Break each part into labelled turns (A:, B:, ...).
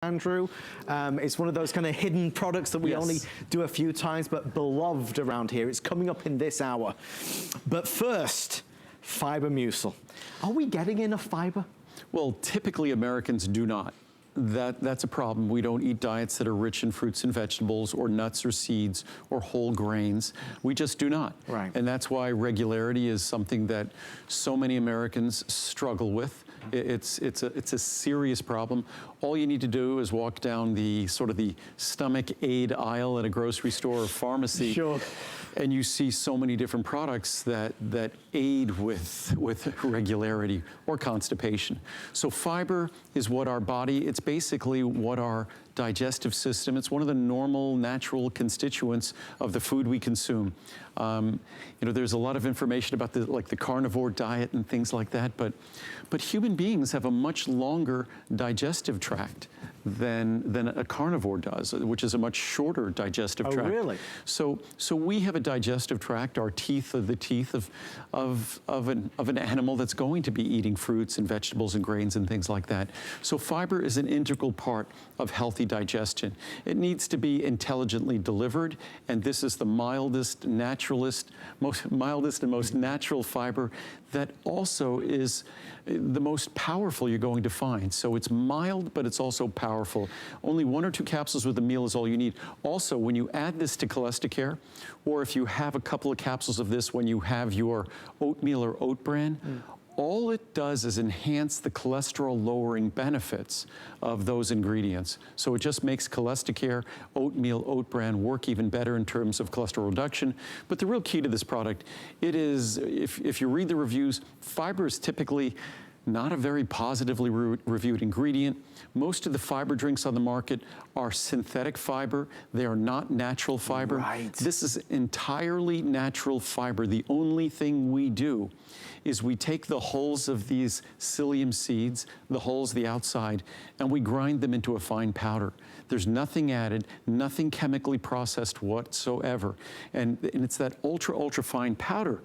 A: Andrew. It's one of those kind of hidden products that we only do a few times, but beloved around here. It's coming up in this hour. But first, fiber mucil. Are we getting enough fiber?
B: Well, typically Americans do not. That's a problem. We don't eat diets that are rich in fruits and vegetables or nuts or seeds or whole grains. We just do not.
A: Right.
B: And that's why regularity is something that so many Americans struggle with. It's a serious problem. All you need to do is walk down the sort of the stomach aid aisle at a grocery store or pharmacy.
A: Sure.
B: And you see so many different products that aid with regularity or constipation. So fiber is what our body, it's basically what our digestive system, it's one of the normal, natural constituents of the food we consume. You know, there's a lot of information about the carnivore diet and things like that, but human beings have a much longer digestive tract than a carnivore does, which is a much shorter digestive tract.
A: Oh, really?
B: So we have a digestive tract. Our teeth are the teeth of an animal that's going to be eating fruits and vegetables and grains and things like that. So fiber is an integral part of healthy digestion. It needs to be intelligently delivered, and this is the mildest and most natural fiber that also is the most powerful you're going to find. So it's mild, but it's also powerful. Only 1 or 2 capsules with a meal is all you need. Also, when you add this to Cholestericare, or if you have a couple of capsules of this when you have your oatmeal or oat bran, all it does is enhance the cholesterol-lowering benefits of those ingredients. So it just makes Cholestericare, oatmeal, oat bran work even better in terms of cholesterol reduction. But the real key to this product, it is, if you read the reviews, fiber is typically not a very positively reviewed ingredient. Most of the fiber drinks on the market are synthetic fiber. They are not natural fiber.
A: Right.
B: This is entirely natural fiber. The only thing we do is we take the hulls of these psyllium seeds, the hulls, the outside, and we grind them into a fine powder. There's nothing added, nothing chemically processed whatsoever. And it's that ultra fine powder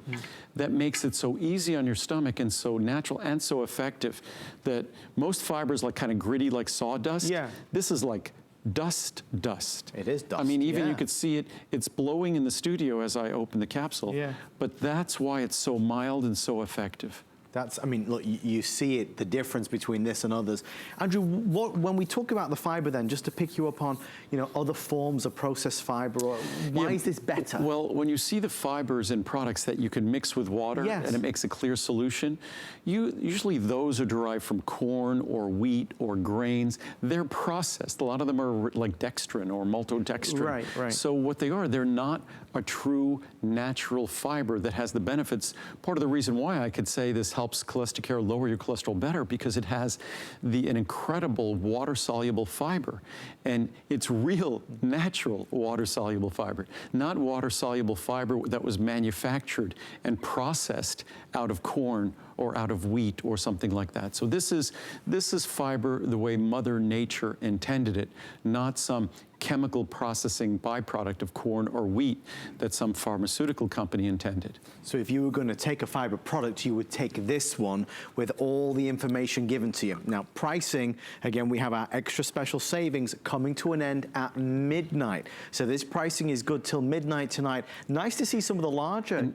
B: that makes it so easy on your stomach and so natural and so effective that most fibers like kind of gritty like sawdust.
A: Yeah.
B: This is like dust.
A: It is dust.
B: I mean, even you could see it, it's blowing in the studio as I open the capsule.
A: Yeah.
B: But that's why it's so mild and so effective.
A: That's, I mean, look, you see it, the difference between this and others. Andrew, when we talk about the fiber then, just to pick you up on, you know, other forms of processed fiber, or why is this better?
B: Well, when you see the fibers in products that you can mix with water and it makes a clear solution, usually those are derived from corn or wheat or grains. They're processed. A lot of them are like dextrin or maltodextrin.
A: Right.
B: So what they are, they're not a true natural fiber that has the benefits. Part of the reason why I could say this helps Cholestericare lower your cholesterol better because it has an incredible water-soluble fiber. And it's real, natural water-soluble fiber, not water-soluble fiber that was manufactured and processed out of corn or out of wheat or something like that. So this is fiber the way Mother Nature intended it, not some chemical processing byproduct of corn or wheat that some pharmaceutical company intended.
A: So if you were going to take a fiber product, you would take this one with all the information given to you. Now, pricing, again, we have our extra special savings coming to an end at midnight. So this pricing is good till midnight tonight. Nice to see some of the larger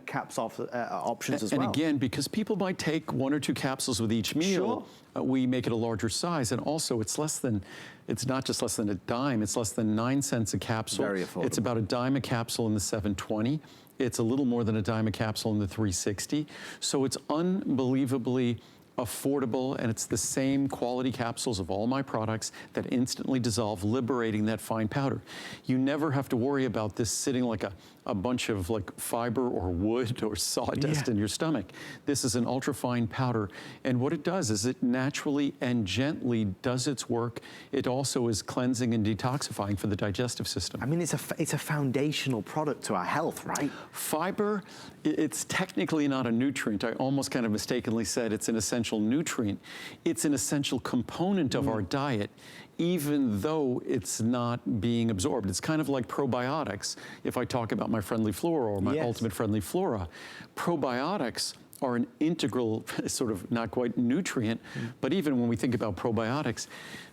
A: options as well.
B: And again, because people might take 1 or 2 capsules with each meal, we make it a larger size. And also, it's not just less than a dime, it's less than 9 cents a capsule.
A: Very affordable.
B: It's about a dime a capsule in the 720. It's a little more than a dime a capsule in the 360. So it's unbelievably affordable, and it's the same quality capsules of all my products that instantly dissolve, liberating that fine powder. You never have to worry about this sitting like a bunch of like fiber or wood or sawdust in your stomach. This is an ultra-fine powder, and what it does is it naturally and gently does its work. It also is cleansing and detoxifying for the digestive system.
A: I mean, it's a foundational product to our health, right?
B: Fiber, it's technically not a nutrient. I almost kind of mistakenly said it's an essential nutrient. It's an essential component of our diet, even though it's not being absorbed. It's kind of like probiotics. If I talk about my Friendly Flora or my Ultimate Friendly Flora, probiotics are an integral, sort of not quite nutrient, but even when we think about probiotics,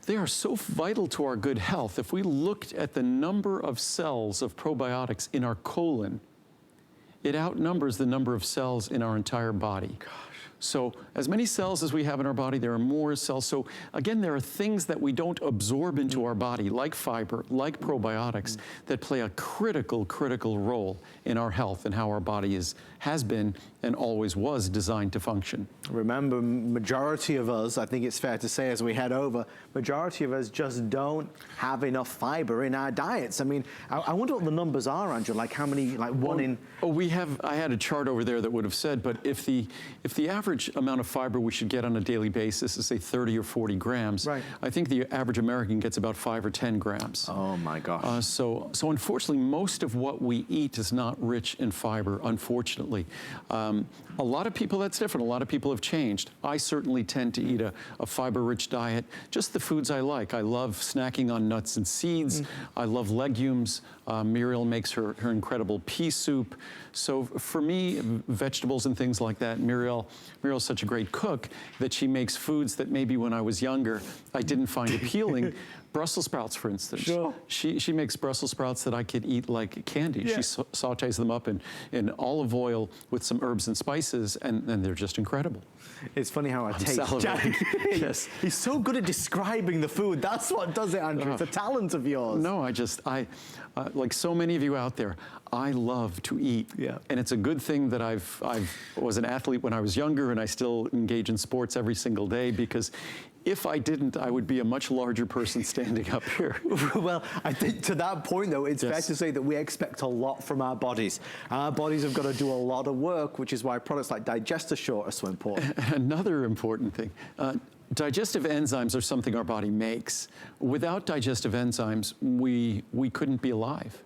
B: they are so vital to our good health. If we looked at the number of cells of probiotics in our colon, it outnumbers the number of cells in our entire body. Gosh. So as many cells as we have in our body, there are more cells. So again, there are things that we don't absorb into our body, like fiber, like probiotics, that play a critical, critical role in our health and how our body has been and always was designed to function.
A: Remember, majority of us, I think it's fair to say as we head over, majority of us just don't have enough fiber in our diets. I mean, I wonder what the numbers are, Andrew, like how many, like one in...
B: Oh, I had a chart over there that would have said, but if the average amount of fiber we should get on a daily basis is say 30 or 40 grams, right. I think the average American gets about 5 or 10 grams.
A: Oh my gosh.
B: So unfortunately, most of what we eat is not rich in fiber, unfortunately. A lot of people, that's different. A lot of people have changed. I certainly tend to eat a fiber-rich diet, just the foods I like. I love snacking on nuts and seeds. I love legumes. Muriel makes her incredible pea soup. So for me, vegetables and things like that, Muriel's such a great cook that she makes foods that maybe when I was younger, I didn't find appealing. Brussels sprouts, for instance. Sure. She makes Brussels sprouts that I could eat like candy. Yeah. She sautés them up in olive oil with some herbs and spices, and they're just incredible.
A: It's funny how I taste Jack. Yes. He's so good at describing the food. That's what does it, Andrew. It's a talent of yours.
B: No, I like so many of you out there, I love to eat. Yeah. And it's a good thing that I was an athlete when I was younger, and I still engage in sports every single day, because if I didn't, I would be a much larger person standing up here.
A: Well, I think to that point, though, it's fair to say that we expect a lot from our bodies. Our bodies have got to do a lot of work, which is why products like Digestive are so important.
B: Another important thing. Digestive enzymes are something our body makes. Without digestive enzymes, we couldn't be alive,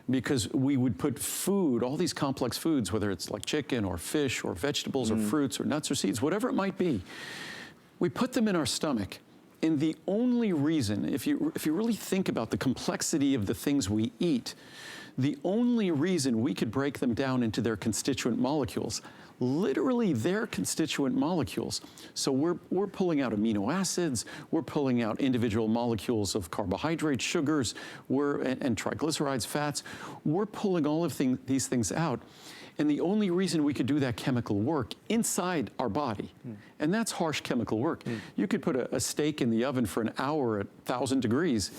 B: because we would put food, all these complex foods, whether it's like chicken or fish or vegetables or fruits or nuts or seeds, whatever it might be, we put them in our stomach. And the only reason, if you really think about the complexity of the things we eat, the only reason we could break them down into their constituent molecules, literally their constituent molecules. So we're pulling out amino acids, we're pulling out individual molecules of carbohydrates, sugars, and triglycerides, fats. We're pulling all of these things out. And the only reason we could do that chemical work inside our body, and that's harsh chemical work. You could put a steak in the oven for an hour at 1,000 degrees.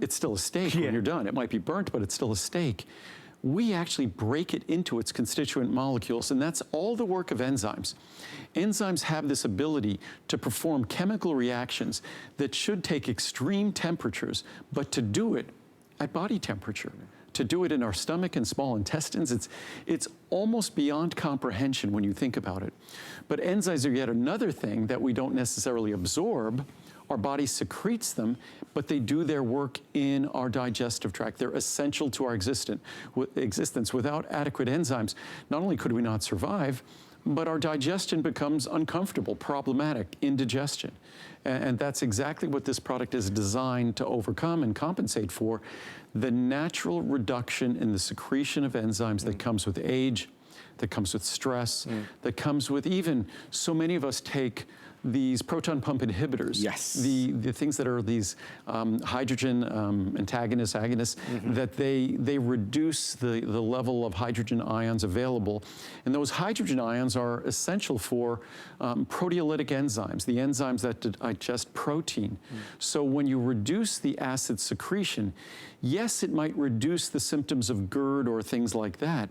B: It's still a steak when you're done. It might be burnt, but it's still a steak. We actually break it into its constituent molecules, and that's all the work of enzymes. Enzymes have this ability to perform chemical reactions that should take extreme temperatures, but to do it at body temperature. To do it in our stomach and small intestines, it's almost beyond comprehension when you think about it. But enzymes are yet another thing that we don't necessarily absorb. Our body secretes them, but they do their work in our digestive tract. They're essential to our existence. Without adequate enzymes, not only could we not survive, but our digestion becomes uncomfortable, problematic, indigestion. And that's exactly what this product is designed to overcome and compensate for, the natural reduction in the secretion of enzymes that comes with age, that comes with stress, that comes with even so many of us take these proton pump inhibitors, the things that are these hydrogen antagonists, agonists, that they reduce the level of hydrogen ions available. And those hydrogen ions are essential for proteolytic enzymes, the enzymes that digest protein. So when you reduce the acid secretion, yes, it might reduce the symptoms of GERD or things like that,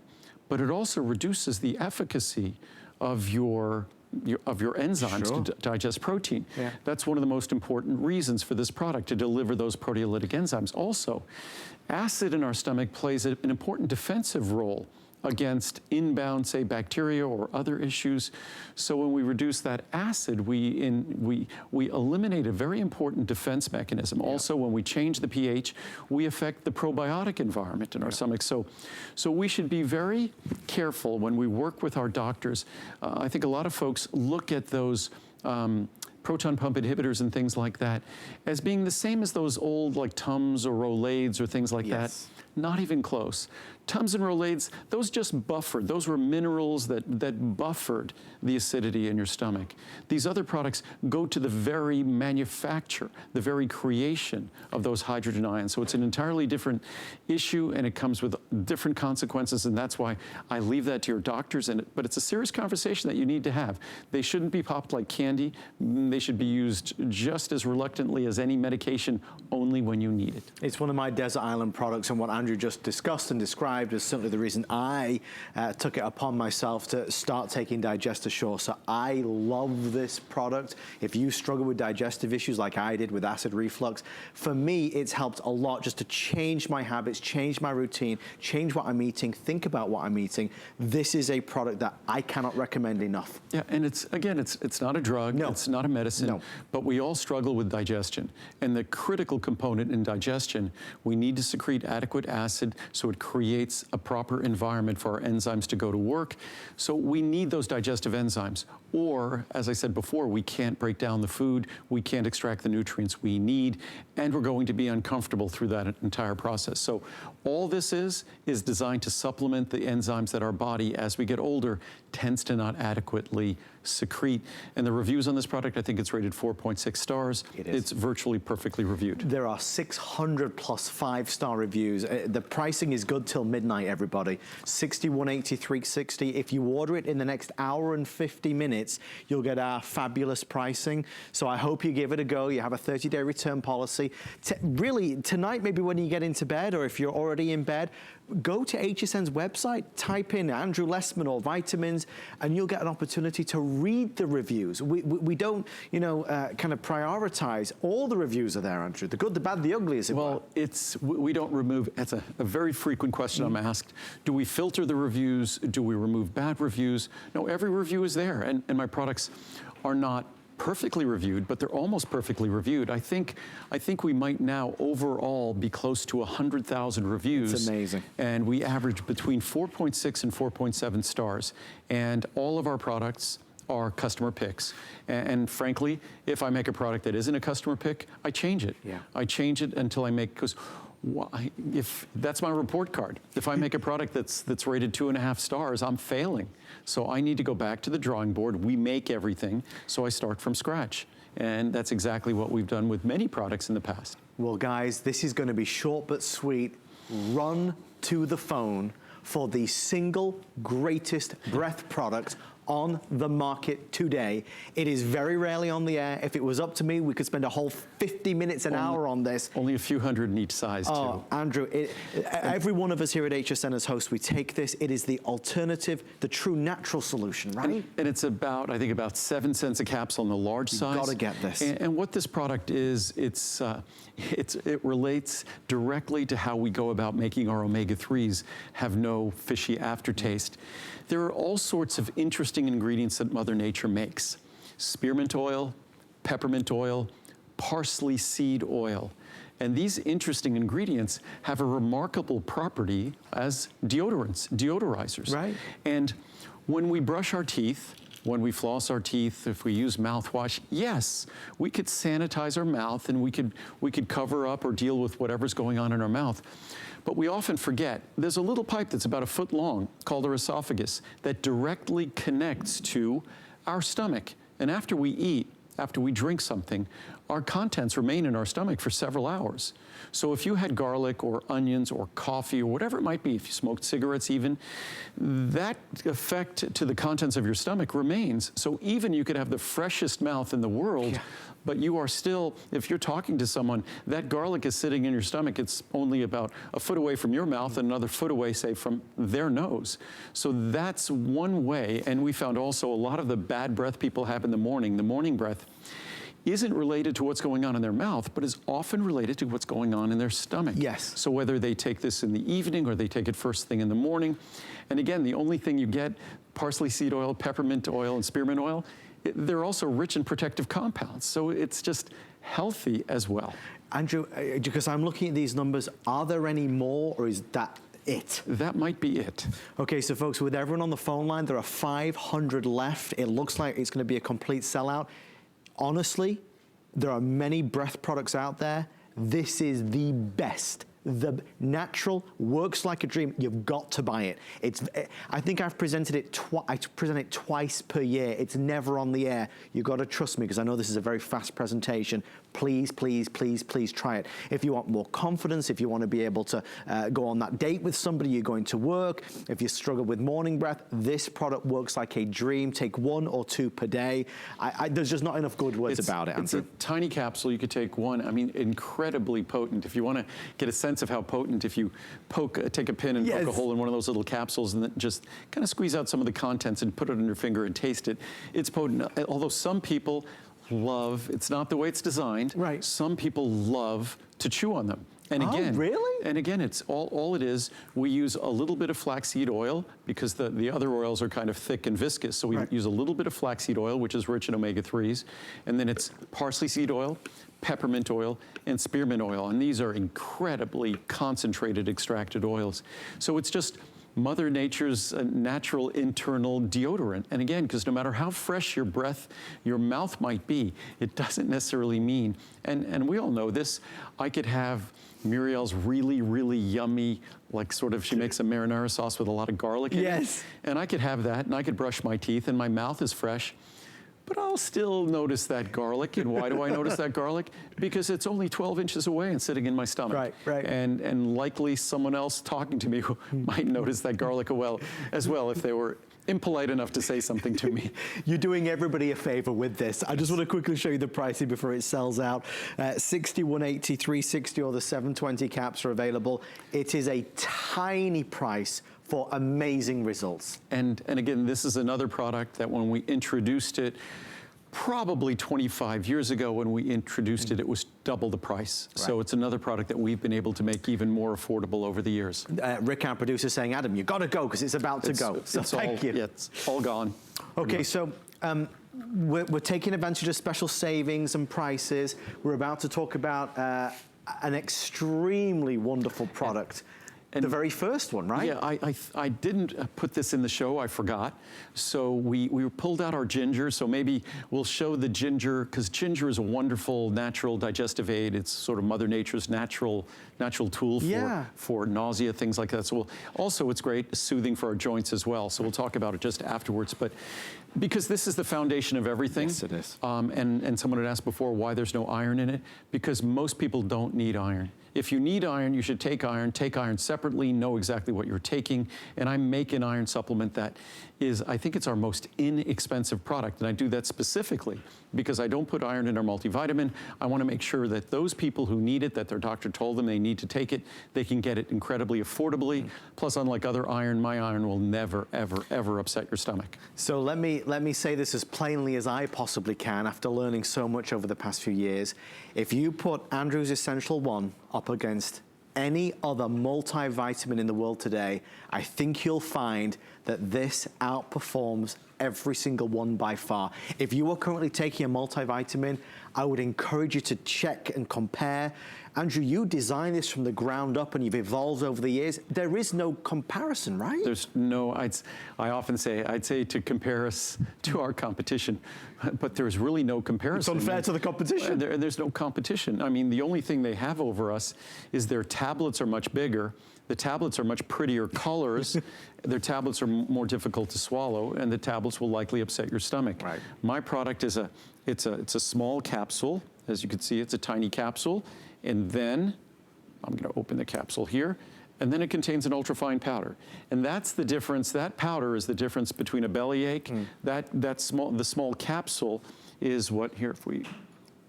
B: but it also reduces the efficacy of your enzymes to digest protein. That's one of the most important reasons for this product, to deliver those proteolytic enzymes. Also, acid in our stomach plays an important defensive role against inbound, say, bacteria or other issues. So when we reduce that acid, we eliminate a very important defense mechanism. Also, when we change the pH, we affect the probiotic environment in our stomach. So we should be very careful when we work with our doctors. I think a lot of folks look at those proton pump inhibitors and things like that as being the same as those old like Tums or Rolaids or things like that. Not even close. Tums and Rolaids, those just buffered. Those were minerals that buffered the acidity in your stomach. These other products go to the very manufacture, the very creation of those hydrogen ions. So it's an entirely different issue, and it comes with different consequences, and that's why I leave that to your doctors. But it's a serious conversation that you need to have. They shouldn't be popped like candy. They should be used just as reluctantly as any medication, only when you need it.
A: It's one of my desert island products, and what Andrew just discussed and described is certainly the reason I took it upon myself to start taking Digestive. So I love this product. If you struggle with digestive issues like I did with acid reflux, for me, it's helped a lot just to change my habits, change my routine, change what I'm eating, think about what I'm eating. This is a product that I cannot recommend enough.
B: Yeah, and it's not a drug,
A: no.
B: It's not a medicine,
A: no.
B: But we all struggle with digestion. And the critical component in digestion, we need to secrete adequate acid so it creates a proper environment for our enzymes to go to work. So we need those digestive enzymes. Or, as I said before, we can't break down the food, we can't extract the nutrients we need, and we're going to be uncomfortable through that entire process. So all this is designed to supplement the enzymes that our body, as we get older, tends to not adequately secrete. And the reviews on this product, I think it's rated 4.6 stars.
A: It is.
B: It's virtually perfectly reviewed.
A: There are 600 plus 5-star reviews. The pricing is good till midnight, everybody. $61.80, $360. If you order it in the next hour and 50 minutes, you'll get our fabulous pricing. So I hope you give it a go. You have a 30-day return policy. Really, tonight, maybe when you get into bed, or if you're already in bed, go to HSN's website, type in Andrew Lessman or vitamins, and you'll get an opportunity to read the reviews. We don't, kind of prioritize. All the reviews are there, Andrew. The good, the bad, the ugly, as it were.
B: Well, we don't remove, that's a very frequent question I'm asked. Do we filter the reviews? Do we remove bad reviews? No, every review is there, and my products are not perfectly reviewed, but they're almost perfectly reviewed. I think we might now overall be close to 100,000 reviews.
A: It's amazing.
B: And we average between 4.6 and 4.7 stars. And all of our products are customer picks. And frankly, if I make a product that isn't a customer pick, I change it.
A: Yeah.
B: I change it until I make, because if that's my report card. If I make a product that's rated 2.5 stars, I'm failing. So I need to go back to the drawing board. We make everything, so I start from scratch. And that's exactly what we've done with many products in the past.
A: Well, guys, this is going to be short but sweet. Run to the phone for the single greatest breath product on the market today. It is very rarely on the air. If it was up to me, we could spend a whole 50 minutes, an hour on this.
B: Only a few hundred in each size, too.
A: Andrew, every one of us here at HSN as hosts, we take this. It is the alternative, the true natural solution, right?
B: And it's about, I think, about 7 cents a capsule on the large size.
A: You've got to get this.
B: And what this product is, it relates directly to how we go about making our omega-3s have no fishy aftertaste. There are all sorts of interesting ingredients that Mother Nature makes. Spearmint oil, peppermint oil, parsley seed oil. And these interesting ingredients have a remarkable property as deodorants, deodorizers.
A: Right.
B: And when we brush our teeth, when we floss our teeth, if we use mouthwash, yes, we could sanitize our mouth and we could cover up or deal with whatever's going on in our mouth. But we often forget, there's a little pipe that's about 1 foot long called our esophagus that directly connects to our stomach. And after we eat, after we drink something, our contents remain in our stomach for several hours. So if you had garlic or onions or coffee or whatever it might be, if you smoked cigarettes even, that effect to the contents of your stomach remains. So even you could have the freshest mouth in the world, yeah, but you are still, if you're talking to someone, that garlic is sitting in your stomach. It's only about 1 foot away from your mouth and another foot away, say, from their nose. So that's one way. And we found also a lot of the bad breath people have in the morning breath, isn't related to what's going on in their mouth, but is often related to what's going on in their stomach.
A: Yes.
B: So whether they take this in the evening or they take it first thing in the morning, and again, the only thing you get, parsley seed oil, peppermint oil, and spearmint oil, they're also rich in protective compounds. So it's just healthy as well.
A: Andrew, because I'm looking at these numbers, are there any more, or is that it?
B: That might be it.
A: Okay, so folks, with everyone on the phone line, there are 500 left. It looks like it's going to be a complete sellout. Honestly, there are many breath products out there. This is the best the natural, works like a dream. You've got to buy it. I think I've presented it I present it twice per year. It's never on the air. You've got to trust me, because I know this is a very fast presentation. Please, please, please, please try it. If you want more confidence, if you want to be able to go on that date with somebody, you're going to work, if you struggle with morning breath, this product works like a dream. Take 1 or 2 per day. There's just not enough good words about it, Andrew.
B: It's a tiny capsule. You could take one. I mean, incredibly potent. If you want to get a sense of how potent, if you take a pin and poke a hole in one of those little capsules and then just kind of squeeze out some of the contents and put it on your finger and taste it, it's potent. Although some people love, it's not the way it's designed.
A: Right.
B: Some people love to chew on them. And again,
A: really?
B: And again, it's all it is. We use a little bit of flaxseed oil because the other oils are kind of thick and viscous. So we use a little bit of flaxseed oil, which is rich in omega-3s. And then it's parsley seed oil, peppermint oil, and spearmint oil. And these are incredibly concentrated extracted oils. So it's just Mother Nature's natural internal deodorant. And again, because no matter how fresh your breath, your mouth might be, it doesn't necessarily mean, and we all know this, I could have Muriel's really, really yummy, like sort of, she makes a marinara sauce with a lot of garlic in it. And I could have that, and I could brush my teeth, and my mouth is fresh. But I'll still notice that garlic. And why do I notice that garlic? Because it's only 12 inches away and sitting in my stomach.
A: Right.
B: And likely someone else talking to me might notice that garlic as well if they were impolite enough to say something to me.
A: You're doing everybody a favor with this. I just want to quickly show you the pricing before it sells out. 6180, 360, or the 720 caps are available. It is a tiny price for amazing results.
B: And again, this is another product that when we introduced it, probably 25 years ago when we introduced it, it was double the price. Right. So it's another product that we've been able to make even more affordable over the years.
A: Rick, our producer, saying, Adam, you got to go because it's about to go. So thank you.
B: Yeah, it's all gone.
A: Okay, so we're taking advantage of special savings and prices. We're about to talk about an extremely wonderful product. And the very first one, right?
B: Yeah, I didn't put this in the show, I forgot. So we pulled out our ginger, so maybe we'll show the ginger, because ginger is a wonderful natural digestive aid. It's sort of Mother Nature's natural tool for nausea, things like that. So also it's great, soothing for our joints as well. So we'll talk about it just afterwards. But because this is the foundation of everything.
A: Yes, it is.
B: And someone had asked before why there's no iron in it, because most people don't need iron. If you need iron, you should take iron separately, know exactly what you're taking. And I make an iron supplement that is, I think it's our most inexpensive product. And I do that specifically because I don't put iron in our multivitamin. I want to make sure that those people who need it, that their doctor told them they need to take it, they can get it incredibly affordably. Plus, unlike other iron, my iron will never, ever, ever upset your stomach.
A: So let me say this as plainly as I possibly can after learning so much over the past few years. If you put Andrew's Essential One up against any other multivitamin in the world today, I think you'll find that this outperforms every single one by far. If you are currently taking a multivitamin, I would encourage you to check and compare. Andrew, you designed this from the ground up and you've evolved over the years. There is no comparison, right?
B: There's no, I often say, I'd say to compare us to our competition, but there's really no comparison.
A: It's unfair to the competition.
B: There's no competition. I mean, the only thing they have over us is their tablets are much bigger. The tablets are much prettier colors. Their tablets are more difficult to swallow, and the tablets will likely upset your stomach.
A: Right.
B: My product is it's a small capsule. As you can see, it's a tiny capsule. And then, I'm going to open the capsule here, and then it contains an ultrafine powder. And that's the difference. That powder is the difference between a bellyache. The small capsule is what, here, if we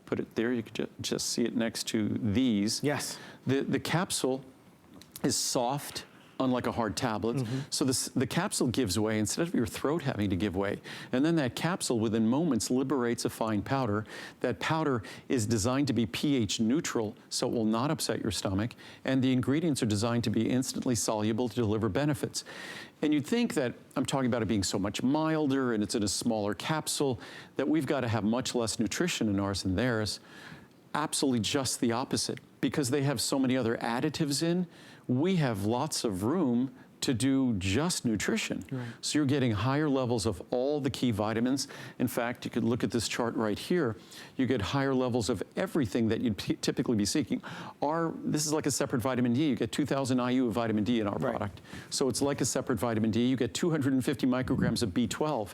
B: put it there, you can just see it next to these.
A: Yes.
B: The capsule is soft, unlike a hard tablet. So the capsule gives way instead of your throat having to give way. And then that capsule within moments liberates a fine powder. That powder is designed to be pH neutral, so it will not upset your stomach. And the ingredients are designed to be instantly soluble to deliver benefits. And you'd think that I'm talking about it being so much milder and it's in a smaller capsule, that we've got to have much less nutrition in ours than theirs. Absolutely just the opposite. Because they have so many other additives in, we have lots of room to do just nutrition. Right. So you're getting higher levels of all the key vitamins. In fact, you could look at this chart right here. You get higher levels of everything that you'd typically be seeking. This is like a separate vitamin D. You get 2,000 IU of vitamin D in our product. So it's like a separate vitamin D. You get 250 micrograms of B12.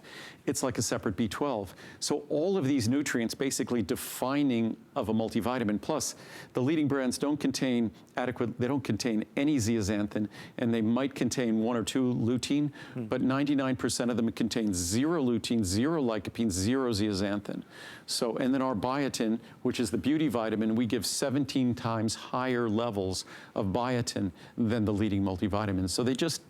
B: It's like a separate B12. So all of these nutrients basically defining of a multivitamin. Plus, the leading brands don't contain they don't contain any zeaxanthin, and they might contain 1 or 2 lutein, but 99% of them contain 0 lutein, 0 lycopene, 0 zeaxanthin. So, and then our biotin, which is the beauty vitamin, we give 17 times higher levels of biotin than the leading multivitamins. So they just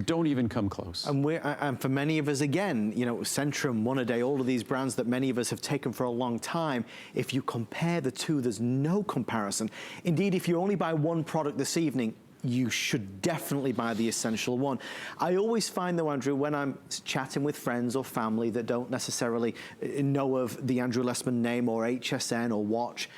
B: don't even come close.
A: And for many of us, again, you know, Centrum, One A Day, all of these brands that many of us have taken for a long time, if you compare the two, there's no comparison. Indeed, if you only buy one product this evening, you should definitely buy the essential one. I always find though, Andrew, when I'm chatting with friends or family that don't necessarily know of the Andrew Lessman name or HSN or watch,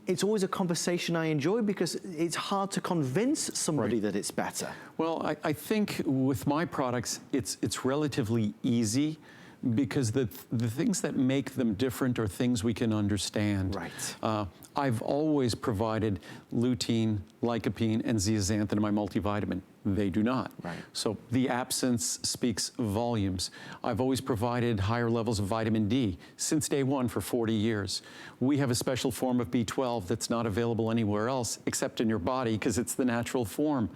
A: it's always a conversation I enjoy because it's hard to convince somebody that it's better.
B: Well, I think with my products, it's relatively easy because the things that make them different are things we can understand.
A: Right.
B: I've always provided lutein, lycopene, and zeaxanthin in my multivitamin. They do not.
A: Right.
B: So the absence speaks volumes. I've always provided higher levels of vitamin D since day one for 40 years. We have a special form of B12 that's not available anywhere else except in your body because it's the natural form.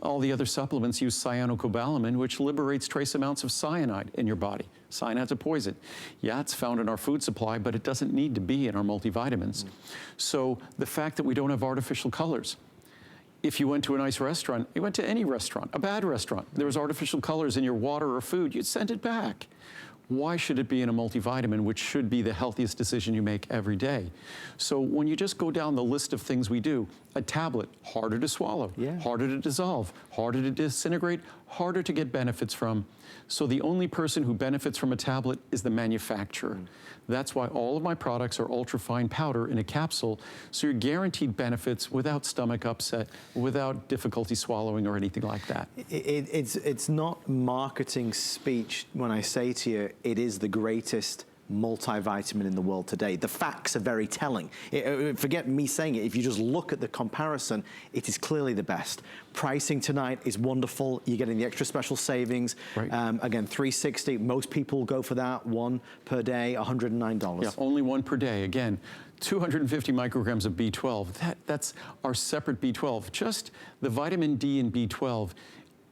B: All the other supplements use cyanocobalamin, which liberates trace amounts of cyanide in your body. Cyanide's a poison. Yeah, it's found in our food supply, but it doesn't need to be in our multivitamins. So the fact that we don't have artificial colors. If you went to a nice restaurant, you went to any restaurant, a bad restaurant, there was artificial colors in your water or food, you'd send it back. Why should it be in a multivitamin, which should be the healthiest decision you make every day? So when you just go down the list of things we do, a tablet, harder to swallow, harder to dissolve, harder to disintegrate, harder to get benefits from. So the only person who benefits from a tablet is the manufacturer. That's why all of my products are ultrafine powder in a capsule, so you're guaranteed benefits without stomach upset, without difficulty swallowing or anything like that.
A: It's not marketing speech when I say to you, it is the greatest multivitamin in the world today. The facts are very telling. Forget me saying it, if you just look at the comparison, it is clearly the best. Pricing tonight is wonderful. You're getting the extra special savings. Right. Again, $360. Most people go for that, one per day, $109.
B: Yeah, only one per day. Again, 250 micrograms of B12. That's our separate B12. Just the vitamin D and B12,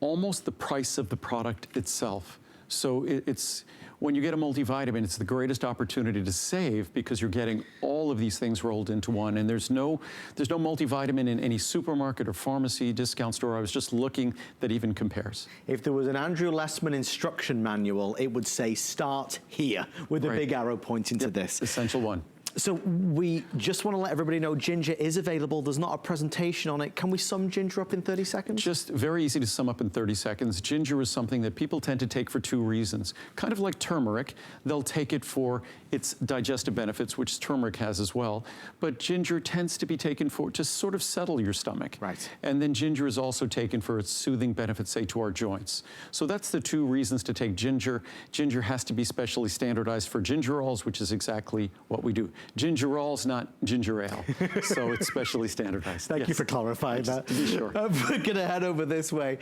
B: almost the price of the product itself. So it's when you get a multivitamin, it's the greatest opportunity to save because you're getting all of these things rolled into one. And there's no multivitamin in any supermarket or pharmacy, discount store. I was just looking that even compares.
A: If there was an Andrew Lessman instruction manual, it would say start here with a big arrow pointing to this.
B: Essential one.
A: So we just want to let everybody know ginger is available. There's not a presentation on it. Can we sum ginger up in 30 seconds?
B: Just very easy to sum up in 30 seconds. Ginger is something that people tend to take for 2 reasons. Kind of like turmeric, they'll take it for its digestive benefits, which turmeric has as well. But ginger tends to be taken for to sort of settle your stomach.
A: Right.
B: And then ginger is also taken for its soothing benefits, say, to our joints. So that's the 2 reasons to take ginger. Ginger has to be specially standardized for gingerols, which is exactly what we do. Gingerol's not ginger ale, so it's specially standardized.
A: Thank you for clarifying that.
B: To be sure.
A: We're going to head over this way.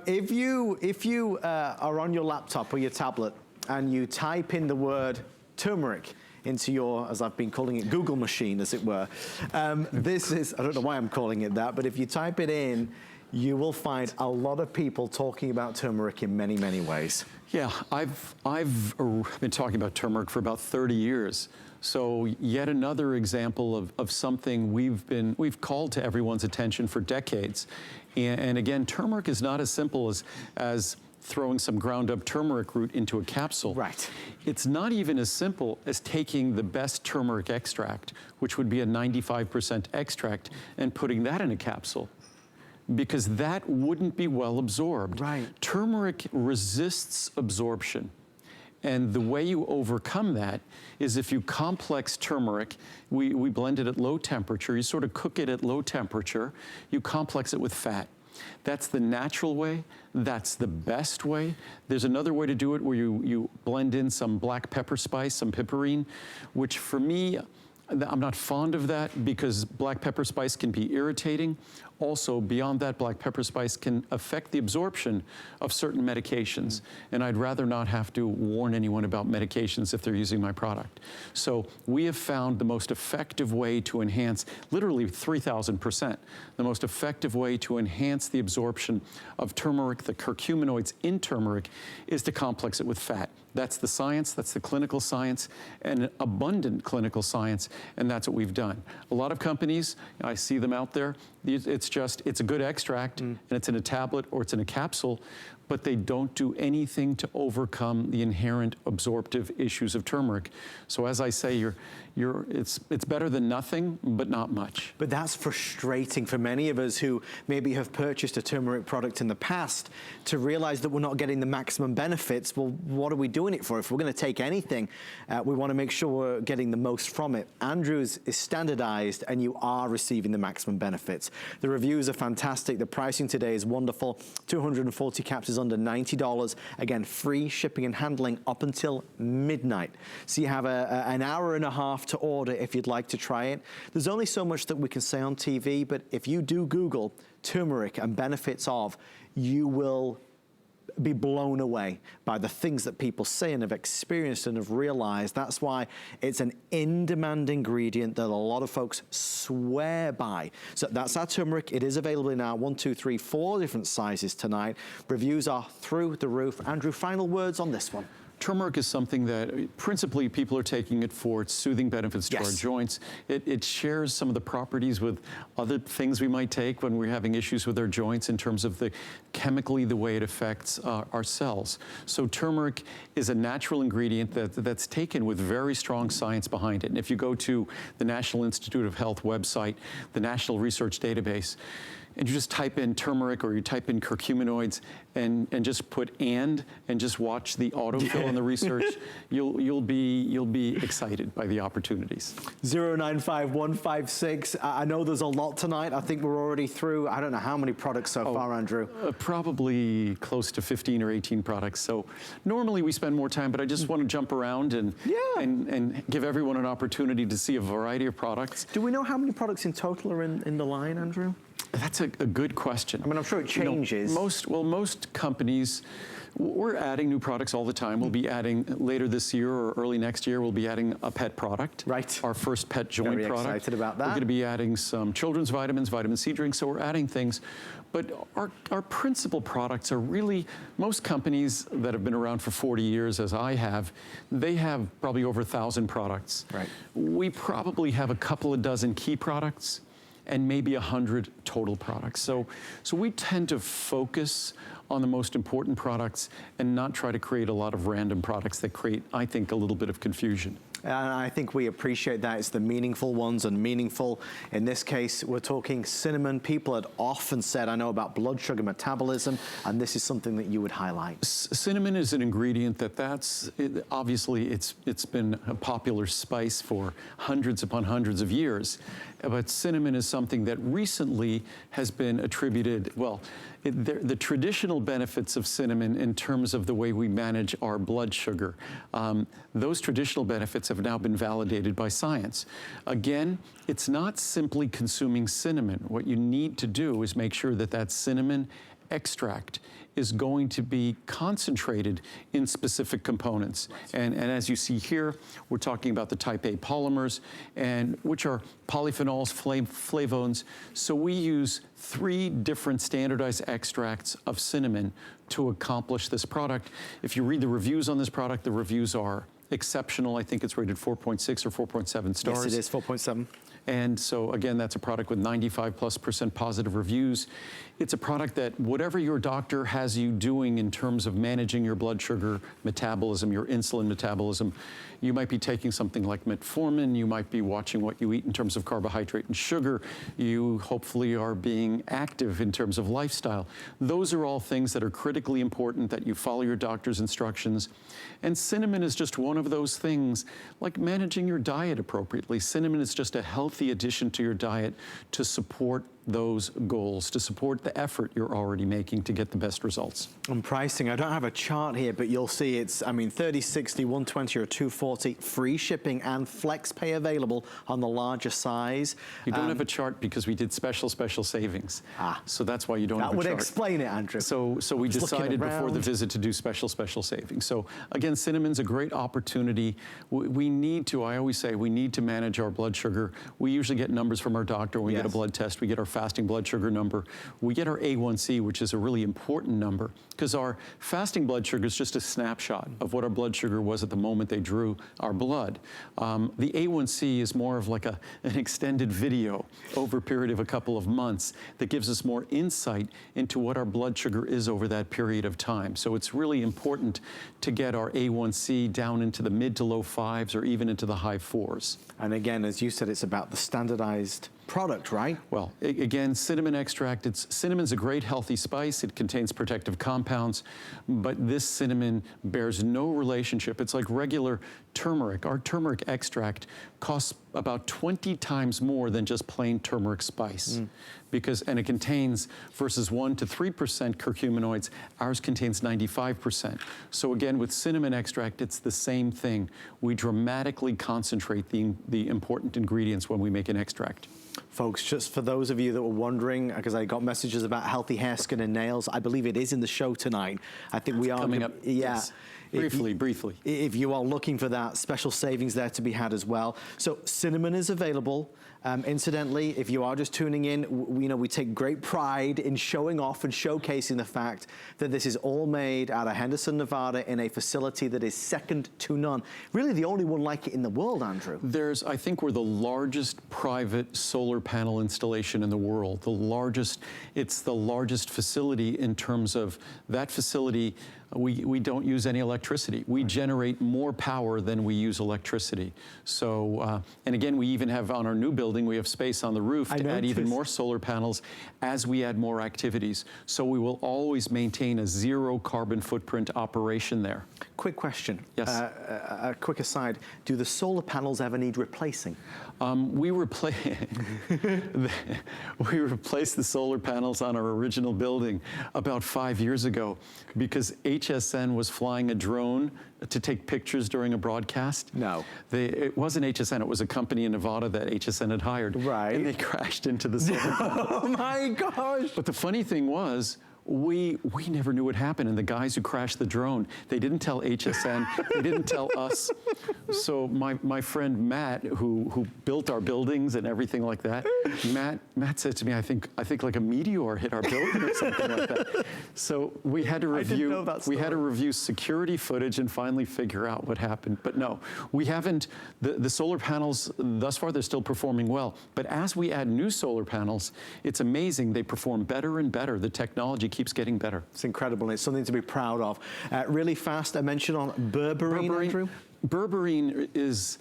A: If you are on your laptop or your tablet and you type in the word turmeric into your, as I've been calling it, Google machine, as it were, this is, I don't know why I'm calling it that, but if you type it in, you will find a lot of people talking about turmeric in many, many ways.
B: Yeah, I've been talking about turmeric for about 30 years. So yet another example of something we've called to everyone's attention for decades. And again, turmeric is not as simple as throwing some ground up turmeric root into a capsule.
A: Right.
B: It's not even as simple as taking the best turmeric extract, which would be a 95% extract, and putting that in a capsule, because that wouldn't be well absorbed.
A: Right.
B: Turmeric resists absorption. And the way you overcome that is if you complex turmeric, we blend it at low temperature, you sort of cook it at low temperature, you complex it with fat. That's the natural way. That's the best way. There's another way to do it where you blend in some black pepper spice, some piperine, which for me, I'm not fond of that because black pepper spice can be irritating. Also, beyond that, black pepper spice can affect the absorption of certain medications. And I'd rather not have to warn anyone about medications if they're using my product. So we have found the most effective way to enhance, literally 3,000%, the most effective way to enhance the absorption of turmeric, the curcuminoids in turmeric, is to complex it with fat. That's the science, that's the clinical science, and abundant clinical science, and that's what we've done. A lot of companies, I see them out there, it's a good extract, and it's in a tablet or it's in a capsule, but they don't do anything to overcome the inherent absorptive issues of turmeric. So as I say, it's better than nothing, but not much.
A: But that's frustrating for many of us who maybe have purchased a turmeric product in the past to realize that we're not getting the maximum benefits. Well, what are we doing it for? If we're going to take anything, we want to make sure we're getting the most from it. Andrew's is standardized and you are receiving the maximum benefits. The reviews are fantastic. The pricing today is wonderful. 240 capsules under $90. Again, free shipping and handling up until midnight. So you have an hour and a half to order if you'd like to try it. There's only so much that we can say on TV, but if you do Google turmeric and benefits of, you will be blown away by the things that people say and have experienced and have realized. That's why it's an in-demand ingredient that a lot of folks swear by. So that's our turmeric. It is available in our 1, 2, 3, 4 different sizes tonight. Reviews are through the roof. Andrew, final words on this one.
B: Turmeric is something that principally people are taking it for its soothing benefits to our joints. It shares some of the properties with other things we might take when we're having issues with our joints in terms of chemically the way it affects our cells. So turmeric is a natural ingredient that's taken with very strong science behind it. And if you go to the National Institute of Health website, the National Research Database, and you just type in turmeric or you type in curcuminoids and just put and just watch the autofill on the research, you'll be excited by the opportunities.
A: 095156. I know there's a lot tonight. I think we're already through, I don't know how many products so far, Andrew.
B: Probably close to 15 or 18 products. So normally we spend more time, but I just want to jump around and give everyone an opportunity to see a variety of products.
A: Do we know how many products in total are in the line, Andrew?
B: That's a good question.
A: I mean, I'm sure it changes.
B: You know, most companies, we're adding new products all the time. We'll be adding later this year or early next year, we'll be adding a pet product. Right. Our first pet joint product.
A: Very excited about that.
B: We're going to be adding some children's vitamins, vitamin C drinks, so we're adding things. But our principal products are really, most companies that have been around for 40 years, as I have, they have probably over 1,000 products. Right. We probably have a couple of dozen key products and maybe 100 total products. So we tend to focus on the most important products and not try to create a lot of random products that create, I think, a little bit of confusion.
A: And I think we appreciate that. It's the meaningful ones, and meaningful. In this case, we're talking cinnamon. People had often said, I know about blood sugar metabolism, and this is something that you would highlight.
B: Cinnamon is an ingredient obviously it's been a popular spice for hundreds upon hundreds of years. But cinnamon is something that recently has been attributed, the traditional benefits of cinnamon in terms of the way we manage our blood sugar, those traditional benefits have now been validated by science. Again, it's not simply consuming cinnamon. What you need to do is make sure that that cinnamon extract is going to be concentrated in specific components. And as you see here, we're talking about the type A polymers, which are polyphenols, flavones. So we use 3 different standardized extracts of cinnamon to accomplish this product. If you read the reviews on this product, the reviews are exceptional. I think it's rated 4.6 or 4.7 stars.
A: Yes, it is 4.7.
B: And so again, that's a product with 95+% positive reviews. It's a product that whatever your doctor has you doing in terms of managing your blood sugar metabolism, your insulin metabolism, you might be taking something like metformin, you might be watching what you eat in terms of carbohydrate and sugar, you hopefully are being active in terms of lifestyle. Those are all things that are critically important, that you follow your doctor's instructions. And cinnamon is just one of those things, like managing your diet appropriately. Cinnamon is just a healthy addition to your diet to support those goals, to support the effort you're already making to get the best results.
A: On pricing, I don't have a chart here, but you'll see it's, I mean, 30, 60, 120 or 240, free shipping and flex pay available on the larger size.
B: You don't have a chart because we did special savings. So that's why you don't have a chart.
A: That would explain it, Andrew.
B: So we decided before the visit to do special savings. So again, cinnamon's a great opportunity. We need to, I always say, we need to manage our blood sugar. We usually get numbers from our doctor when we get a blood test. We get our fasting blood sugar number. We get our A1C, which is a really important number, because our fasting blood sugar is just a snapshot of what our blood sugar was at the moment they drew our blood. The A1C is more of like an extended video over a period of a couple of months that gives us more insight into what our blood sugar is over that period of time. So it's really important to get our A1C down into the mid to low 5s or even into the high 4s.
A: And again, as you said, it's about the standardized product, right?
B: Well, again, cinnamon extract, cinnamon's a great healthy spice. It contains protective compounds, but this cinnamon bears no relationship. It's like regular turmeric. Our turmeric extract costs about 20 times more than just plain turmeric spice. And it contains versus 1 to 3% curcuminoids, ours contains 95%. So again, with cinnamon extract, it's the same thing. We dramatically concentrate the important ingredients when we make an extract.
A: Folks, just for those of you that were wondering, because I got messages about healthy hair, skin, and nails, I believe it is in the show tonight. I think we are
B: coming up.
A: Yeah.
B: Yes. Briefly.
A: If you are looking for that, special savings there to be had as well. So cinnamon is available. Incidentally, if you are just tuning in, we take great pride in showing off and showcasing the fact that this is all made out of Henderson, Nevada, in a facility that is second to none. Really the only one like it in the world, Andrew.
B: I think we're the largest private solar panel installation in the world. It's the largest facility in terms of that facility. We don't use any electricity. We generate more power than we use electricity. So, and again, we even have on our new building, we have space on the roof to add even more solar panels as we add more activities. So we will always maintain a zero carbon footprint operation there.
A: Quick question.
B: Yes.
A: A quick aside. Do the solar panels ever need replacing?
B: We replaced the solar panels on our original building about 5 years ago because HSN was flying a drone to take pictures during a broadcast.
A: No.
B: It wasn't HSN, it was a company in Nevada that HSN had hired.
A: Right.
B: And they crashed into the solar panels.
A: Oh my gosh.
B: But the funny thing was, we never knew what happened, and the guys who crashed the drone, they didn't tell HSN, they didn't tell us. So my friend Matt, who built our buildings and everything like that, Matt said to me, I think like a meteor hit our building or something like that. So we had to review security footage and finally figure out what happened. But no, we haven't. The solar panels thus far, they're still performing well. But as we add new solar panels, it's amazing. They perform better and better. The technology keeps getting better.
A: It's incredible, and it's something to be proud of. Really fast, I mentioned on Berberine, Andrew.
B: Berberine is,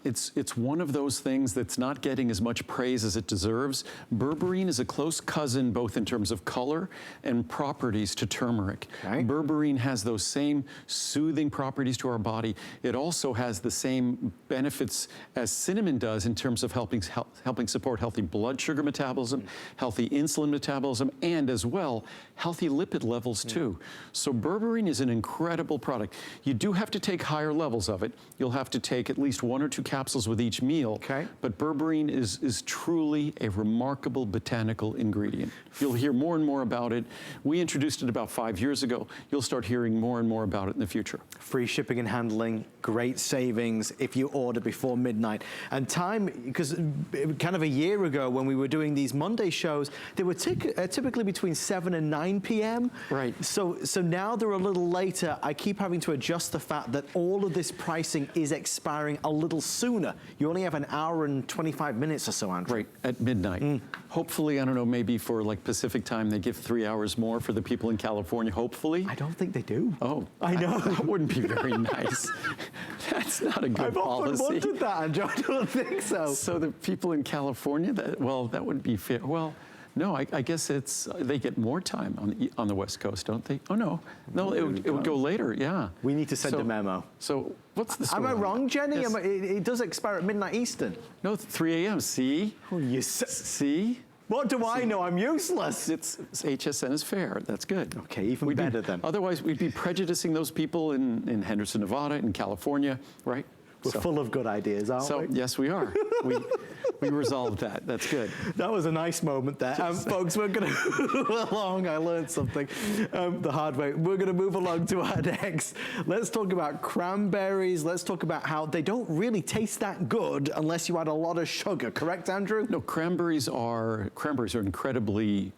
B: it's one of those things that's not getting as much praise as it deserves. Berberine is a close cousin, both in terms of color and properties, to turmeric. Okay. Berberine has those same soothing properties to our body. It also has the same benefits as cinnamon does in terms of helping support healthy blood sugar metabolism, healthy insulin metabolism, and as well, healthy lipid levels too. So Berberine is an incredible product. You do have to take higher levels of it. You'll have to take at least 1 or 2 capsules with each meal. Okay. But berberine is truly a remarkable botanical ingredient. You'll hear more and more about it. We introduced it about 5 years ago. You'll start hearing more and more about it in the future. Free shipping and handling, great savings if you order before midnight. And time, because kind of a year ago when we were doing these Monday shows, they were typically between 7 and 9 p.m. Right. So now they're a little later. I keep having to adjust the fact that all of this pricing is expiring a little sooner. You only have an hour and 25 minutes or so, Andrew. Right, at midnight. Hopefully, I don't know, maybe for like Pacific time, they give 3 hours more for the people in California, hopefully. I don't think they do. Oh. I know. That wouldn't be very nice. That's not a good policy. I've often wondered that, Andrew. I don't think so. So the people in California, that wouldn't be fair. Well, no, I guess they get more time on the West Coast, don't they? Oh, no. No, it would go later, yeah. We need to send a memo. So what's the story? Am I wrong, Jenny? Yes. It does expire at midnight Eastern. No, 3 a.m., see? Oh, you see?
A: What do I know? I'm useless.
B: It's HSN is fair. That's good.
A: Okay, even better then.
B: Otherwise, we'd be prejudicing those people in Henderson, Nevada, in California, right?
A: We're full of good ideas, aren't we?
B: Yes, we are. We resolved that. That's good.
A: That was a nice moment there. Folks, we're going to move along. I learned something the hard way. We're going to move along to our next. Let's talk about cranberries. Let's talk about how they don't really taste that good unless you add a lot of sugar. Correct, Andrew?
B: No, cranberries are incredibly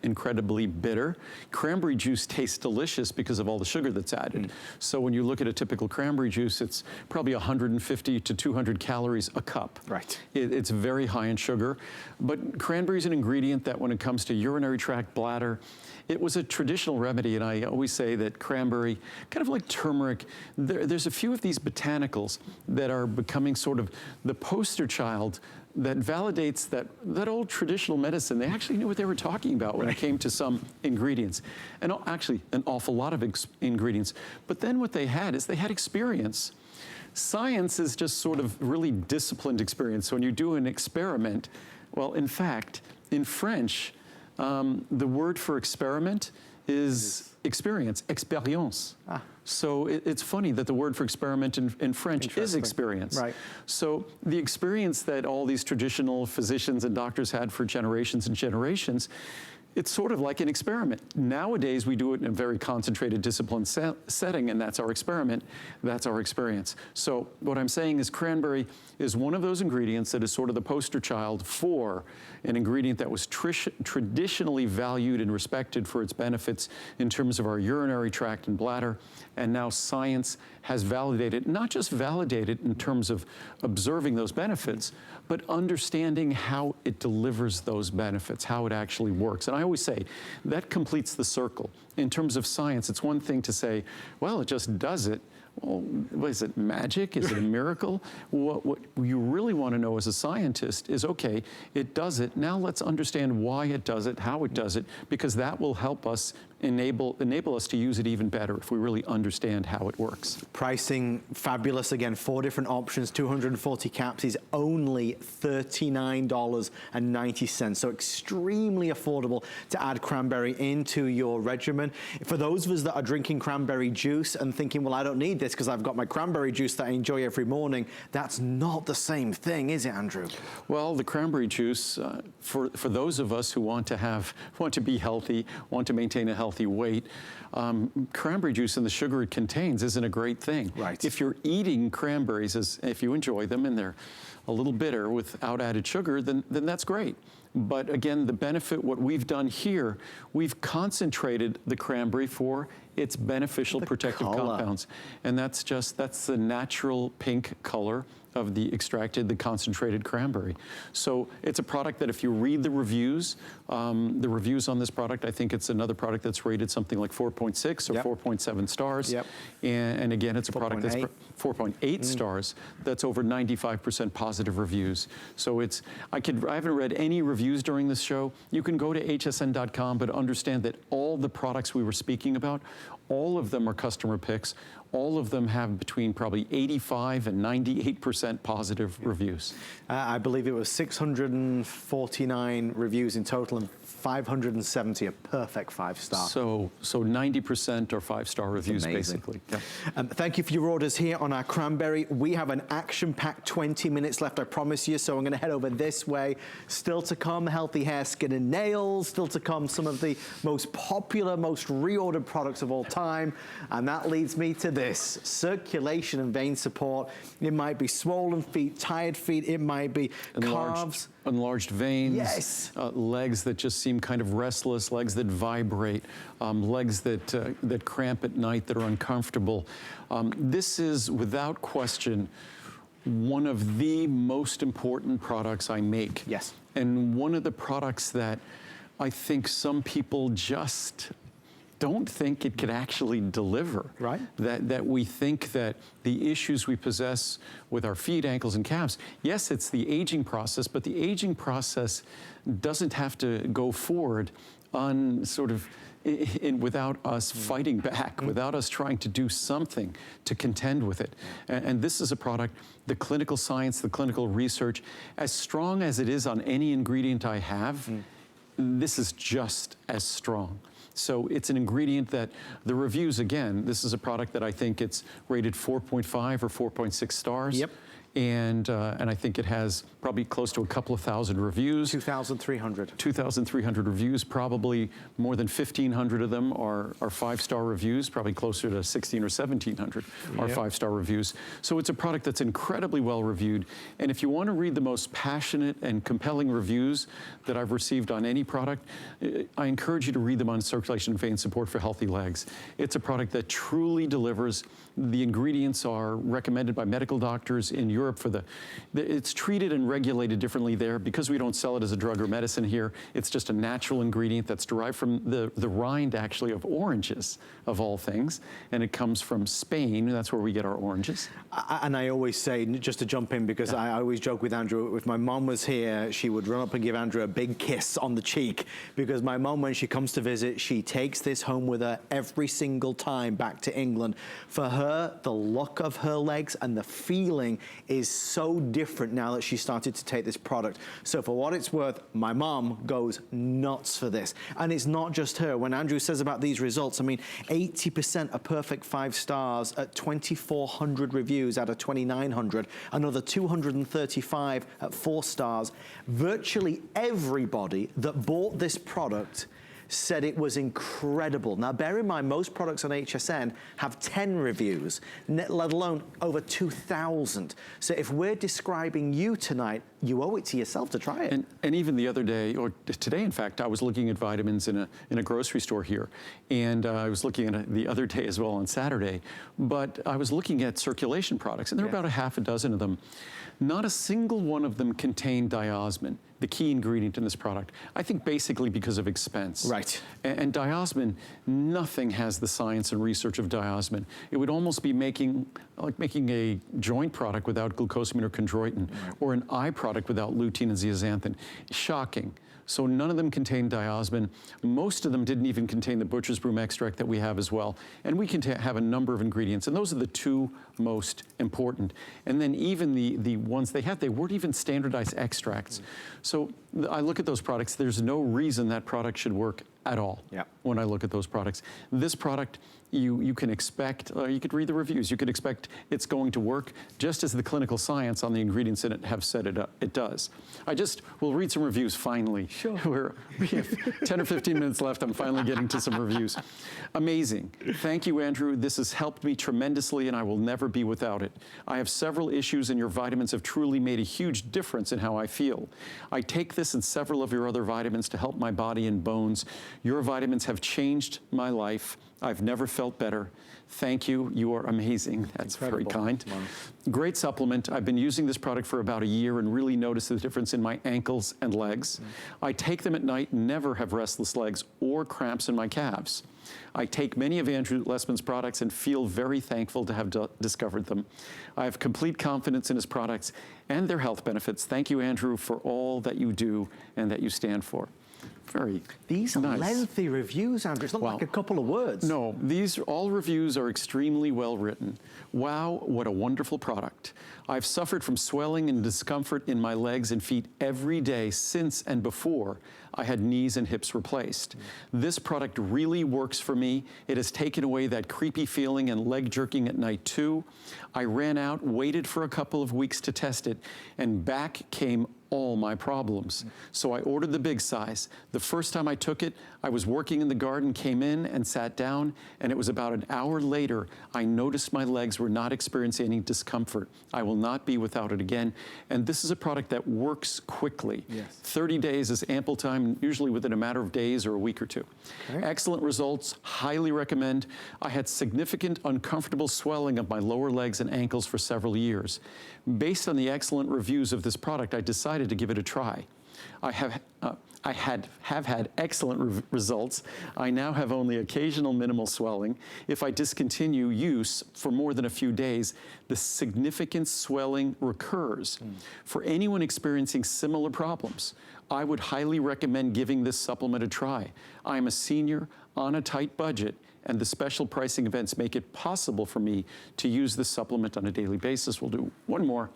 B: bitter. Cranberry juice tastes delicious because of all the sugar that's added. So when you look at a typical cranberry juice, it's probably 150 to 200 calories a cup.
A: Right.
B: It's very high in sugar, but cranberry is an ingredient that when it comes to urinary tract, bladder, it was a traditional remedy, and I always say that cranberry, kind of like turmeric, there's a few of these botanicals that are becoming sort of the poster child that validates that old traditional medicine. They actually knew what they were talking about when it came to some ingredients, and actually an awful lot of ingredients. But then what they had is they had experience. Science is just sort of really disciplined experience. So when you do an experiment, well, in fact, in French, the word for experiment is experience, expérience. So it's funny that the word for experiment in French is experience.
A: Right.
B: So the experience that all these traditional physicians and doctors had for generations and generations, it's sort of like an experiment. Nowadays, we do it in a very concentrated, disciplined setting, and that's our experiment. That's our experience. So what I'm saying is cranberry is one of those ingredients that is sort of the poster child for an ingredient that was traditionally valued and respected for its benefits in terms of our urinary tract and bladder. And now science has validated, not just validated in terms of observing those benefits, but understanding how it delivers those benefits, how it actually works. And I always say that completes the circle. In terms of science, it's one thing to say, well, it just does it. Well, what is it, magic? Is it a miracle? What you really want to know as a scientist is, okay, it does it. Now let's understand why it does it, how it does it, because that will help us enable us to use it even better if we really understand how it works.
A: Pricing fabulous. Again, 4 different options, 240 caps is only $39.90. So extremely affordable to add cranberry into your regimen. For those of us that are drinking cranberry juice and thinking, well, I don't need this because I've got my cranberry juice that I enjoy every morning, that's not the same thing, is it, Andrew?
B: Well, the cranberry juice, for those of us who want to be healthy, want to maintain a healthy weight, cranberry juice and the sugar it contains isn't a great thing.
A: Right.
B: If you're eating cranberries, if you enjoy them and they're a little bitter without added sugar, then that's great. But again, the benefit, what we've done here, we've concentrated the cranberry for its beneficial protective compounds. And that's the natural pink color of the concentrated cranberry. So it's a product that if you read the reviews on this product, I think it's another product that's rated something like 4.6 or 4.7 stars.
A: Yep.
B: And again, it's a product that's 4.8 stars. That's over 95% positive reviews. So I haven't read any reviews during this show. You can go to hsn.com, but understand that all the products we were speaking about, all of them are customer picks. All of them have between probably 85 and 98% positive reviews.
A: I believe it was 649 reviews in total and 570 a perfect 5-star.
B: So 90% are 5-star reviews, basically. Yep.
A: Thank you for your orders here on our cranberry. We have an action-packed 20 minutes left, I promise you, so I'm gonna head over this way. Still to come, healthy hair, skin and nails. Still to come, some of the most popular, most reordered products of all time. And that leads me to this, circulation and vein support. It might be swollen feet, tired feet, it might be calves.
B: Enlarged veins,
A: yes.
B: Legs that just seem kind of restless, legs that vibrate, legs that cramp at night, that are uncomfortable. This is, without question, one of the most important products I make.
A: Yes.
B: And one of the products that I think some people just don't think it could actually deliver.
A: Right.
B: That we think that the issues we possess with our feet, ankles, and calves, yes, it's the aging process, but the aging process doesn't have to go forward without us fighting back, without us trying to do something to contend with it. And this is a product, the clinical science, the clinical research, as strong as it is on any ingredient I have, this is just as strong. So it's an ingredient that the reviews, again, this is a product that I think it's rated 4.5 or 4.6 stars.
A: Yep.
B: And I think it has probably close to a couple of thousand reviews.
A: 2,300.
B: 2,300 reviews, probably more than 1,500 of them are 5-star reviews, probably closer to 1,600 or 1,700 are 5-star reviews. So it's a product that's incredibly well reviewed. And if you want to read the most passionate and compelling reviews that I've received on any product, I encourage you to read them on Circulation and Vein Support for Healthy Legs. It's a product that truly delivers. The ingredients are recommended by medical doctors in Europe for it's treated and regulated differently there because we don't sell it as a drug or medicine here. It's just a natural ingredient that's derived from the rind, actually, of oranges, of all things. And it comes from Spain. That's where we get our oranges.
A: And I always say, just to jump in, because I always joke with Andrew, if my mom was here, she would run up and give Andrew a big kiss on the cheek, because my mom, when she comes to visit, she takes this home with her every single time back to England. For her, the look of her legs and the feeling is so different now that she started to take this product. So for what it's worth, my mom goes nuts for this. And it's not just her. When Andrew says about these results, I mean, 80% are perfect 5 stars at 2,400 reviews out of 2,900, another 235 at 4 stars. Virtually everybody that bought this product said it was incredible. Now, bear in mind, most products on HSN have 10 reviews, let alone over 2,000. So if we're describing you tonight, you owe it to yourself to try it.
B: And even the other day, or today, in fact, I was looking at vitamins in a grocery store here. And I was looking at it the other day as well on Saturday. But I was looking at circulation products, and there were about a half a dozen of them. Not a single one of them contained diosmin, the key ingredient in this product. I think basically because of expense.
A: Right.
B: And diosmin, nothing has the science and research of diosmin. It would almost be like making a joint product without glucosamine or chondroitin, or an eye product without lutein and zeaxanthin. Shocking. So none of them contain diosmin. Most of them didn't even contain the butcher's broom extract that we have as well. And we can have a number of ingredients, and those are the 2 most important. And then even the ones they had, they weren't even standardized extracts. So I look at those products, there's no reason that product should work at all when I look at those products. This product, you can expect, you could read the reviews, you could expect it's going to work just as the clinical science on the ingredients in it have said it does. We'll read some reviews finally. Sure. We have 10 or 15 minutes left. I'm finally getting to some reviews. Amazing. Thank you, Andrew. This has helped me tremendously, and I will never be without it. I have several issues, and your vitamins have truly made a huge difference in how I feel. I take this and several of your other vitamins to help my body and bones. Your vitamins have changed my life. I've never felt better. Thank you. You are amazing. That's very kind. Great supplement. I've been using this product for about a year and really noticed the difference in my ankles and legs. I take them at night, never have restless legs or cramps in my calves. I take many of Andrew Lessman's products and feel very thankful to have discovered them. I have complete confidence in his products and their health benefits. Thank you, Andrew, for all that you do and that you stand for. Very
A: These are
B: nice.
A: lengthy reviews, Andrew. It's not like a couple of words.
B: No, all reviews are extremely well written. Wow, what a wonderful product. I've suffered from swelling and discomfort in my legs and feet every day since and before I had knees and hips replaced. This product really works for me. It has taken away that creepy feeling and leg jerking at night too. I ran out, waited for a couple of weeks to test it, and back came all my problems. So I ordered the big size. The first time I took it, I was working in the garden, came in and sat down, and it was about an hour later, I noticed my legs were not experiencing any discomfort. I will not be without it again. And this is a product that works quickly. 30 days is ample time, usually within a matter of days or a week or two. Excellent results, highly recommend. I had significant uncomfortable swelling of my lower legs and ankles for several years. Based on the excellent reviews of this product, I decided to give it a try. I have had excellent results. I now have only occasional minimal swelling. If I discontinue use for more than a few days, the significant swelling recurs. For anyone experiencing similar problems, I would highly recommend giving this supplement a try. I am a senior on a tight budget, and the special pricing events make it possible for me to use this supplement on a daily basis. We'll do one more.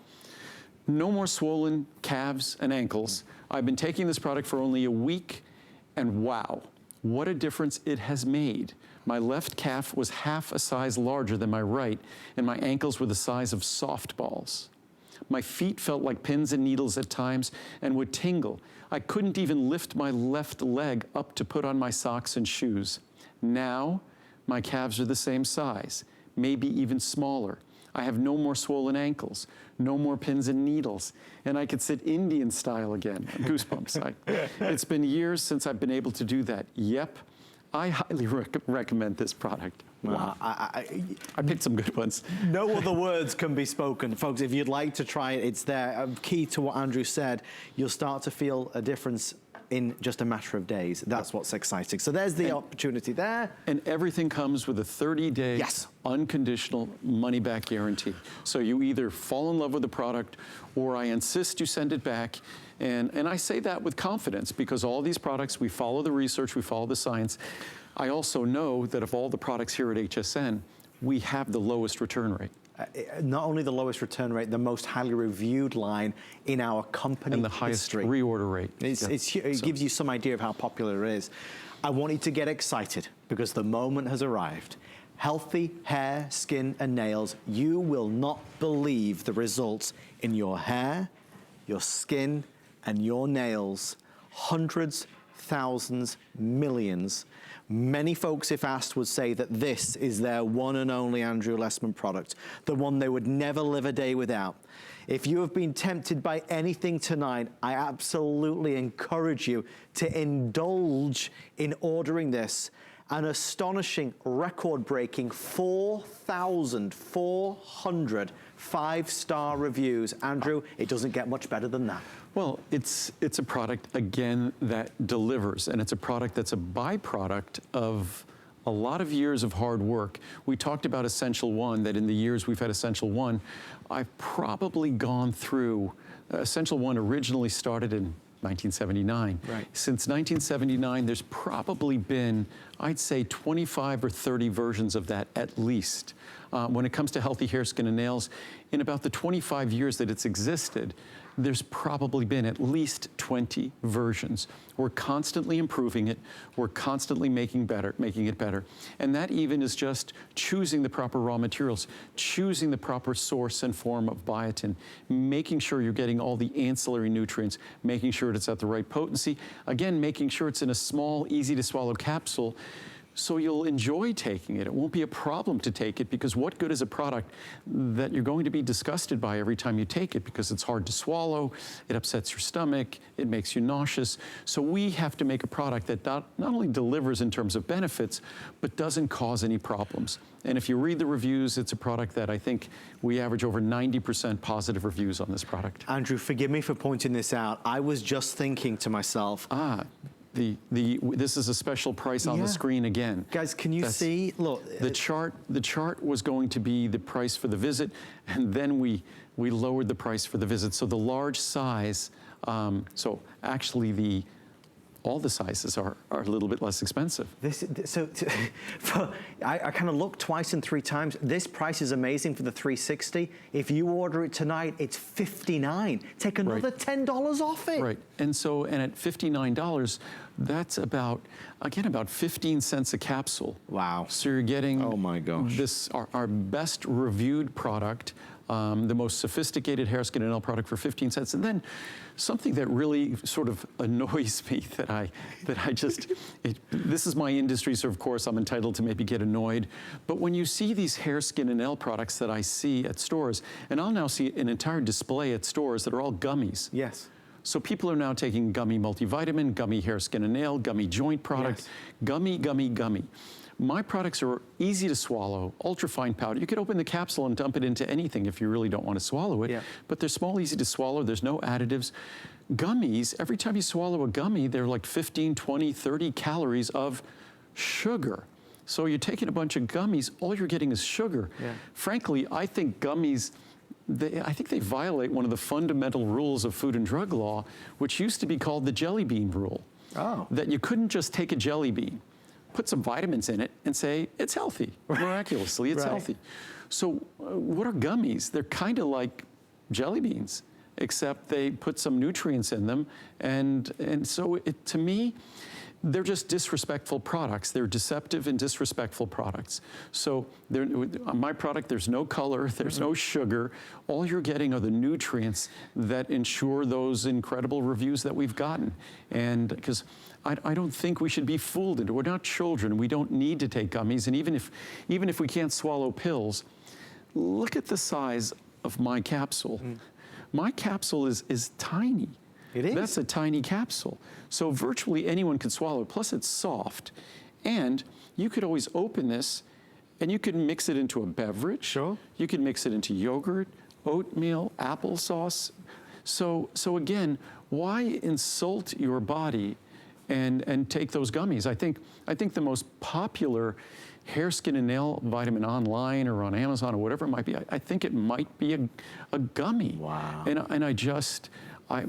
B: No more swollen calves and ankles. I've been taking this product for only a week, And wow, what a difference it has made. My left calf was half a size larger than my right, and my ankles were the size of softballs. My feet felt like pins and needles at times and would tingle. I couldn't even lift my left leg up to put on my socks and shoes. Now, my calves are the same size, maybe even smaller. I have no more swollen ankles, no more pins and needles, and I could sit Indian style again. Goosebumps. It's been years since I've been able to do that. Yep, I highly recommend this product. Wow. I picked some good ones.
A: No other words can be spoken. Folks, if you'd like to try it, it's there. Key to what Andrew said, you'll start to feel a difference in just a matter of days. That's what's exciting. So there's the opportunity there.
B: And everything comes with a 30-day unconditional money-back guarantee. So you either fall in love with the product or I insist you send it back. And I say that with confidence because all these products, we follow the research, we follow the science. I also know that of all the products here at HSN, we have the lowest return rate.
A: Not only the lowest return rate, the most highly reviewed line in our company
B: and the highest reorder rate.
A: It gives you some idea of how popular it is. I want you to get excited because the moment has arrived. Healthy hair, skin, and nails. You will not believe the results in your hair, your skin, and your nails. Hundreds, thousands, millions. Many folks, if asked, would say that this is their one and only Andrew Lessman product, the one they would never live a day without. If you have been tempted by anything tonight, I absolutely encourage you to indulge in ordering this. An astonishing, record-breaking 4,400 five-star reviews. Andrew, it doesn't get much better than that.
B: Well, it's a product, again, that delivers, and it's a product that's a byproduct of a lot of years of hard work. We talked about Essential One, that in the years we've had Essential One, I've probably gone through, Essential One originally started in 1979.
A: Right.
B: Since 1979, there's probably been, I'd say, 25 or 30 versions of that at least. When it comes to healthy hair, skin, and nails, in about the 25 years that it's existed, there's probably been at least 20 versions. We're constantly improving it. We're constantly making it better. And that even is just choosing the proper raw materials, choosing the proper source and form of biotin, making sure you're getting all the ancillary nutrients, making sure it's at the right potency. Again, making sure it's in a small, easy to swallow capsule, so you'll enjoy taking it. It won't be a problem to take it because what good is a product that you're going to be disgusted by every time you take it because it's hard to swallow, it upsets your stomach, it makes you nauseous. So we have to make a product that not only delivers in terms of benefits, but doesn't cause any problems. And if you read the reviews, it's a product that I think we average over 90% positive reviews on this product.
A: Andrew, forgive me for pointing this out. I was just thinking to myself,
B: this is a special price on the screen again.
A: Guys, can you see? Look,
B: the chart was going to be the price for the visit, and then we lowered the price for the visit. So the large size, so actually all the sizes are a little bit less expensive.
A: I kind of looked twice and three times. This price is amazing for the 360. If you order it tonight, it's $59. Take another $10 off it.
B: Right, and at $59, that's about 15 cents a capsule.
A: Wow.
B: So you're getting,
A: oh my gosh,
B: this our best reviewed product, the most sophisticated hair, skin, and nail product for 15 cents. And then something that really sort of annoys me this is my industry, so of course I'm entitled to maybe get annoyed. But when you see these hair, skin, and nail products that I see at stores, and I'll now see an entire display at stores that are all gummies.
A: Yes.
B: So people are now taking gummy multivitamin, gummy hair, skin, and nail, gummy joint product, gummy, gummy, gummy. My products are easy to swallow, ultra-fine powder. You could open the capsule and dump it into anything if you really don't want to swallow it. But they're small, easy to swallow. There's no additives. Gummies, every time you swallow a gummy, they're like 15, 20, 30 calories of sugar. So you're taking a bunch of gummies, all you're getting is sugar. Frankly, I think gummies, I think they violate one of the fundamental rules of Food and Drug law, which used to be called the jelly bean rule. That you couldn't just take a jelly bean, put some vitamins in it, and say, it's healthy. Miraculously, it's healthy. So what are gummies? They're kind of like jelly beans, except they put some nutrients in them. And so to me, they're just disrespectful products. They're deceptive and disrespectful products. So on my product, there's no color, there's no sugar. All you're getting are the nutrients that ensure those incredible reviews that we've gotten. And because I don't think we should be fooled into it. We're not children. We don't need to take gummies. And even if we can't swallow pills, look at the size of my capsule. My capsule is tiny.
A: It is.
B: That's a tiny capsule. So virtually anyone can swallow it. Plus it's soft. And you could always open this and you can mix it into a beverage.
A: Sure.
B: You can mix it into yogurt, oatmeal, applesauce. So again, why insult your body and take those gummies? I think the most popular hair, skin, and nail vitamin online or on Amazon or whatever it might be, I think it might be a gummy.
A: Wow.
B: And I just, I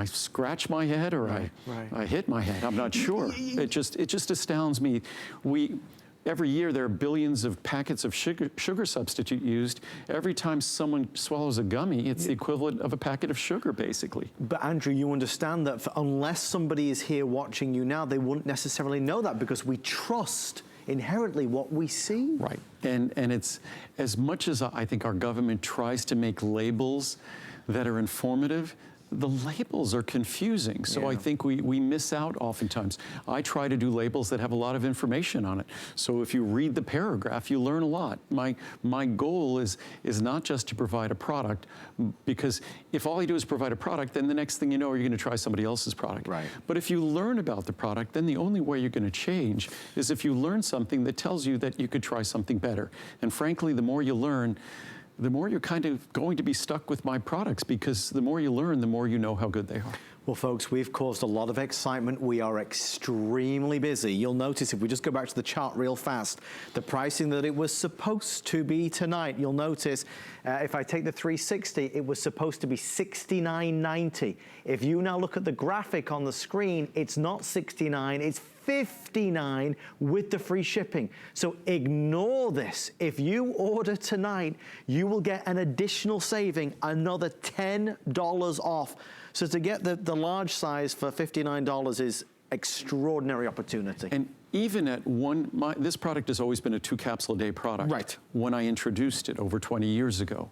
B: scratch my head or I hit my head. I'm not sure. It just astounds me. Every year there are billions of packets of sugar substitute used. Every time someone swallows a gummy, it's the equivalent of a packet of sugar, basically.
A: But Andrew, you understand that unless somebody is here watching you now, they wouldn't necessarily know that because we trust inherently what we see.
B: Right. And it's, as much as I think our government tries to make labels that are informative, the labels are confusing. So I think we miss out oftentimes. I try to do labels that have a lot of information on it. So if you read the paragraph, you learn a lot. My goal is not just to provide a product, because if all I do is provide a product, then the next thing you know, you're going to try somebody else's product.
A: Right.
B: But if you learn about the product, then the only way you're going to change is if you learn something that tells you that you could try something better. And frankly, the more you learn, the more you're kind of going to be stuck with my products, because the more you learn, the more you know how good they are.
A: Well, folks, we've caused a lot of excitement. We are extremely busy. You'll notice if we just go back to the chart real fast, the pricing that it was supposed to be tonight, you'll notice if I take the 360, it was supposed to be $69.90. If you now look at the graphic on the screen, it's not $69, it's $59 with the free shipping. So ignore this. If you order tonight, you will get an additional saving, another $10 off. So to get the large size for $59 is extraordinary opportunity.
B: And even at this product has always been a 2-capsule-a-day product.
A: Right.
B: When I introduced it over 20 years ago.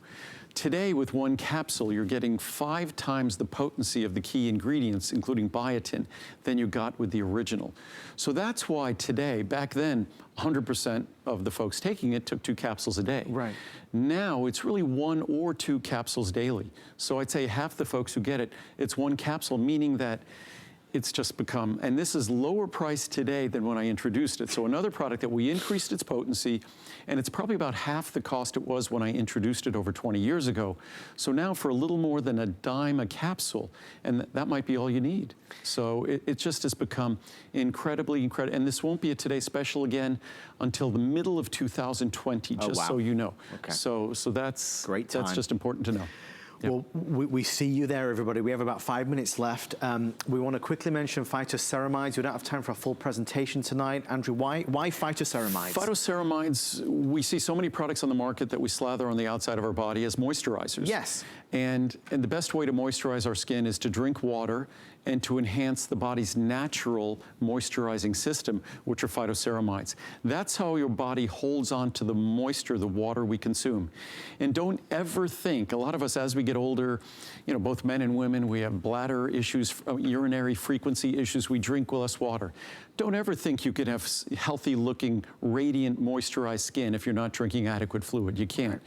B: Today, with 1 capsule, you're getting 5 times the potency of the key ingredients, including biotin, than you got with the original. So that's why today, back then, 100% of the folks taking it took 2 capsules a day.
A: Right.
B: Now, it's really 1 or 2 capsules daily. So I'd say half the folks who get it, it's 1 capsule, meaning that it's just become, and this is lower priced today than when I introduced it. So another product that we increased its potency, and it's probably about half the cost it was when I introduced it over 20 years ago. So now for a little more than $0.10 a capsule, and that might be all you need. So it just has become incredibly, and this won't be a Today Special again until the middle of 2020, just so you know.
A: Okay.
B: So that's
A: great time.
B: That's just important to know. Yep.
A: Well, we see you there, everybody. We have about 5 minutes left. We want to quickly mention Phytoceramides. We don't have time for a full presentation tonight. Andrew, why Phytoceramides?
B: Phytoceramides, we see so many products on the market that we slather on the outside of our body as moisturizers.
A: Yes.
B: And the best way to moisturize our skin is to drink water and to enhance the body's natural moisturizing system, which are phytoceramides. That's how your body holds on to the moisture, the water we consume. And don't ever think, a lot of us as we get older, you know, both men and women, we have bladder issues, urinary frequency issues, we drink less water. Don't ever think you can have healthy looking, radiant, moisturized skin if you're not drinking adequate fluid. You can't.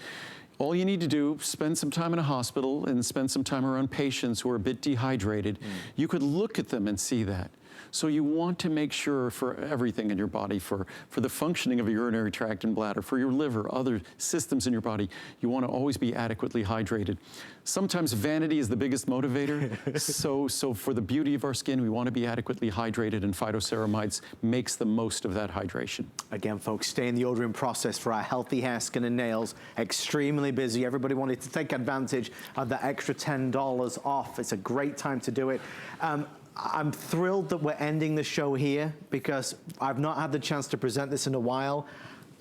B: All you need to do, spend some time in a hospital and spend some time around patients who are a bit dehydrated. You could look at them and see that. So you want to make sure for everything in your body, for the functioning of your urinary tract and bladder, for your liver, other systems in your body, you want to always be adequately hydrated. Sometimes vanity is the biggest motivator. so for the beauty of our skin, we want to be adequately hydrated, and Phytoceramides makes the most of that hydration.
A: Again, folks, stay in the ordering process for our healthy hair, skin, and nails. Extremely busy. Everybody wanted to take advantage of that extra $10 off. It's a great time to do it. I'm thrilled that we're ending the show here because I've not had the chance to present this in a while.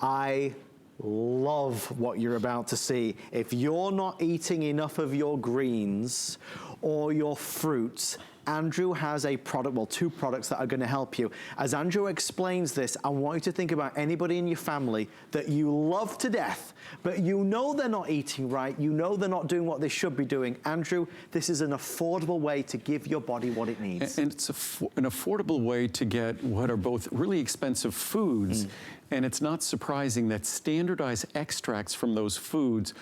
A: I love what you're about to see. If you're not eating enough of your greens or your fruits, Andrew has a product, well, 2 products that are gonna help you. As Andrew explains this, I want you to think about anybody in your family that you love to death, but you know they're not eating right, you know they're not doing what they should be doing. Andrew, this is an affordable way to give your body what it needs.
B: And it's an affordable way to get what are both really expensive foods, and it's not surprising that standardized extracts from those foods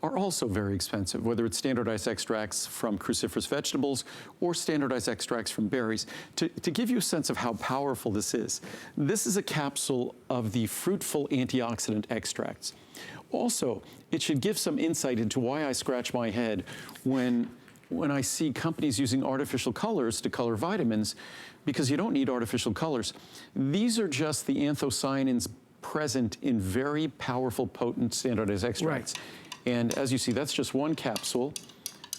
B: are also very expensive, whether it's standardized extracts from cruciferous vegetables or standardized extracts from berries. To give you a sense of how powerful this is a capsule of the fruitful antioxidant extracts. Also, it should give some insight into why I scratch my head when I see companies using artificial colors to color vitamins, because you don't need artificial colors. These are just the anthocyanins present in very powerful, potent standardized extracts.
A: Right.
B: And as you see, that's just one capsule.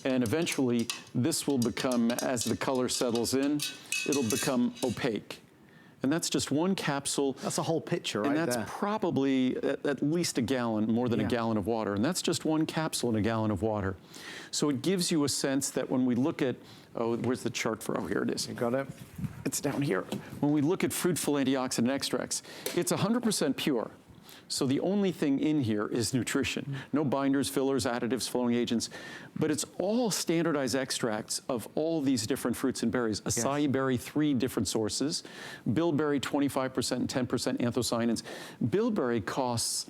B: And eventually, this will become, as the color settles in, it'll become opaque. And that's just one capsule.
A: That's a whole picture right there.
B: And that's probably at least a gallon, more than a gallon of water. And that's just one capsule in a gallon of water. So it gives you a sense that when we look at, oh, where's the chart for, oh, here it is.
A: You got it?
B: It's down here. When we look at fruitful antioxidant extracts, it's 100% pure. So the only thing in here is nutrition. No binders, fillers, additives, flowing agents, but it's all standardized extracts of all these different fruits and berries. Acai berry, 3 different sources. Bilberry, 25% and 10% anthocyanins. Bilberry costs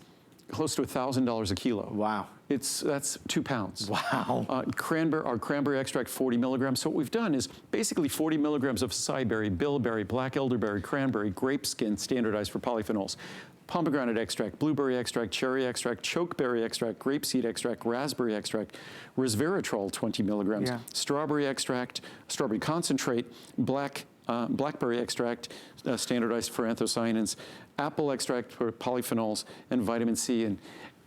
B: close to $1,000 a kilo.
A: Wow.
B: That's 2 pounds.
A: Wow.
B: Our cranberry extract, 40 milligrams. So what we've done is basically 40 milligrams of acai berry, bilberry, black elderberry, cranberry, grape skin, standardized for polyphenols. Pomegranate extract, blueberry extract, cherry extract, chokeberry extract, grapeseed extract, raspberry extract, resveratrol, 20 milligrams, strawberry extract, strawberry concentrate, blackberry extract, standardized for anthocyanins, apple extract for polyphenols, and vitamin C.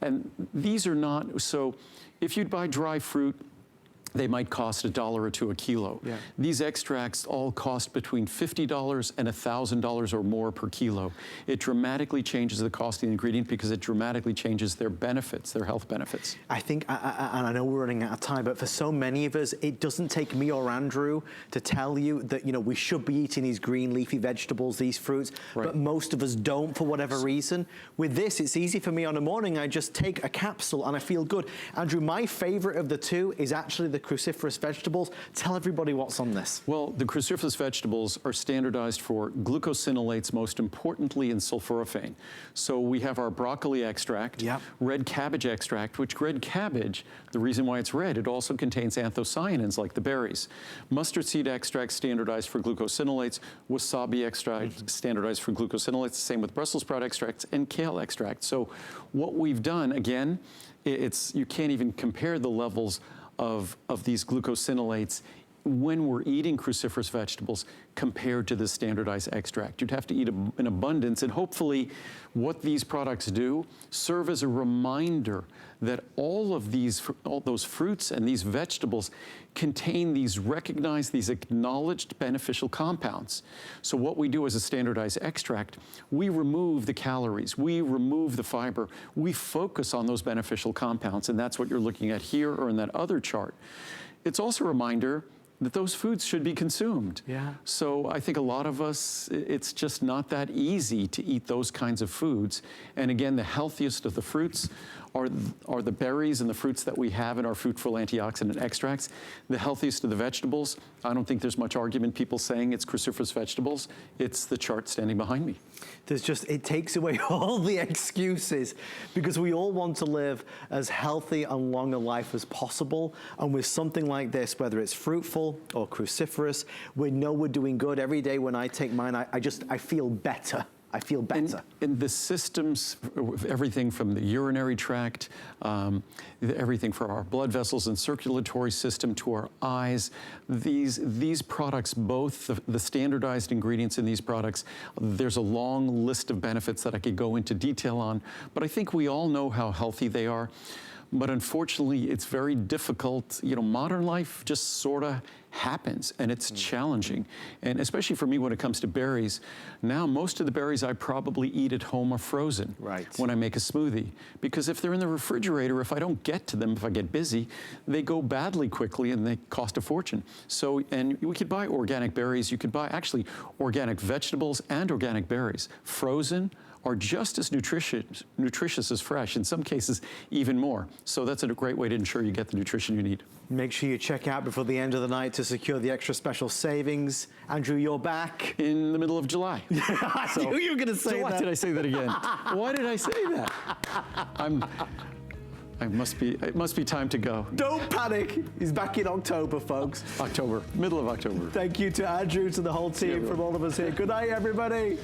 B: And these are not, so if you'd buy dry fruit, they might cost $1 or $2 a kilo.
A: Yeah.
B: These extracts all cost between $50 and $1,000 or more per kilo. It dramatically changes the cost of the ingredient because it dramatically changes their benefits, their health benefits.
A: I think, and I know we're running out of time, but for so many of us, it doesn't take me or Andrew to tell you that, you know, we should be eating these green leafy vegetables, these fruits, but most of us don't for whatever reason. With this, it's easy for me on a morning. I just take a capsule and I feel good. Andrew, my favorite of the 2 is actually the cruciferous vegetables. Tell everybody what's on this.
B: Well, the cruciferous vegetables are standardized for glucosinolates, most importantly in sulforaphane. So we have our broccoli extract, red cabbage extract, which red cabbage, the reason why it's red, it also contains anthocyanins like the berries. Mustard seed extract standardized for glucosinolates, wasabi extract standardized for glucosinolates, same with Brussels sprout extracts and kale extract. So what we've done, again, you can't even compare the levels of these glucosinolates when we're eating cruciferous vegetables compared to the standardized extract. You'd have to eat in abundance, and hopefully what these products do serve as a reminder that all those fruits and these vegetables contain these recognized, these acknowledged beneficial compounds. So what we do as a standardized extract, we remove the calories, we remove the fiber, we focus on those beneficial compounds, and that's what you're looking at here or in that other chart. It's also a reminder that those foods should be consumed. So I think a lot of us, it's just not that easy to eat those kinds of foods. And again, the healthiest of the fruits are the berries and the fruits that we have in our fruitful antioxidant extracts. The healthiest of the vegetables, I don't think there's much argument people saying it's cruciferous vegetables. It's the chart standing behind me.
A: It takes away all the excuses, because we all want to live as healthy and long a life as possible. And with something like this, whether it's fruitful or cruciferous, we know we're doing good. Every day when I take mine, I feel better. I feel better.
B: And the systems, everything from the urinary tract, everything from our blood vessels and circulatory system to our eyes, these products, both the standardized ingredients in these products, there's a long list of benefits that I could go into detail on, but I think we all know how healthy they are. But unfortunately, it's very difficult. You know, modern life just sort of happens, and it's challenging. And especially for me when it comes to berries, now most of the berries I probably eat at home are frozen when I make a smoothie. Because if they're in the refrigerator, if I don't get to them, if I get busy, they go badly quickly and they cost a fortune. So, and we could buy organic berries, you could buy actually organic vegetables and organic berries. Frozen are just as nutritious as fresh, in some cases even more. So that's a great way to ensure you get the nutrition you need.
A: Make sure you check out before the end of the night to secure the extra special savings. Andrew, you're back.
B: In the middle of July.
A: I knew you were going to say that.
B: Why did I say that again? Why did I say that? It must be time to go.
A: Don't panic. He's back in October, folks.
B: October, middle of October.
A: Thank you to Andrew, to the whole team, from all of us here. Good night, everybody.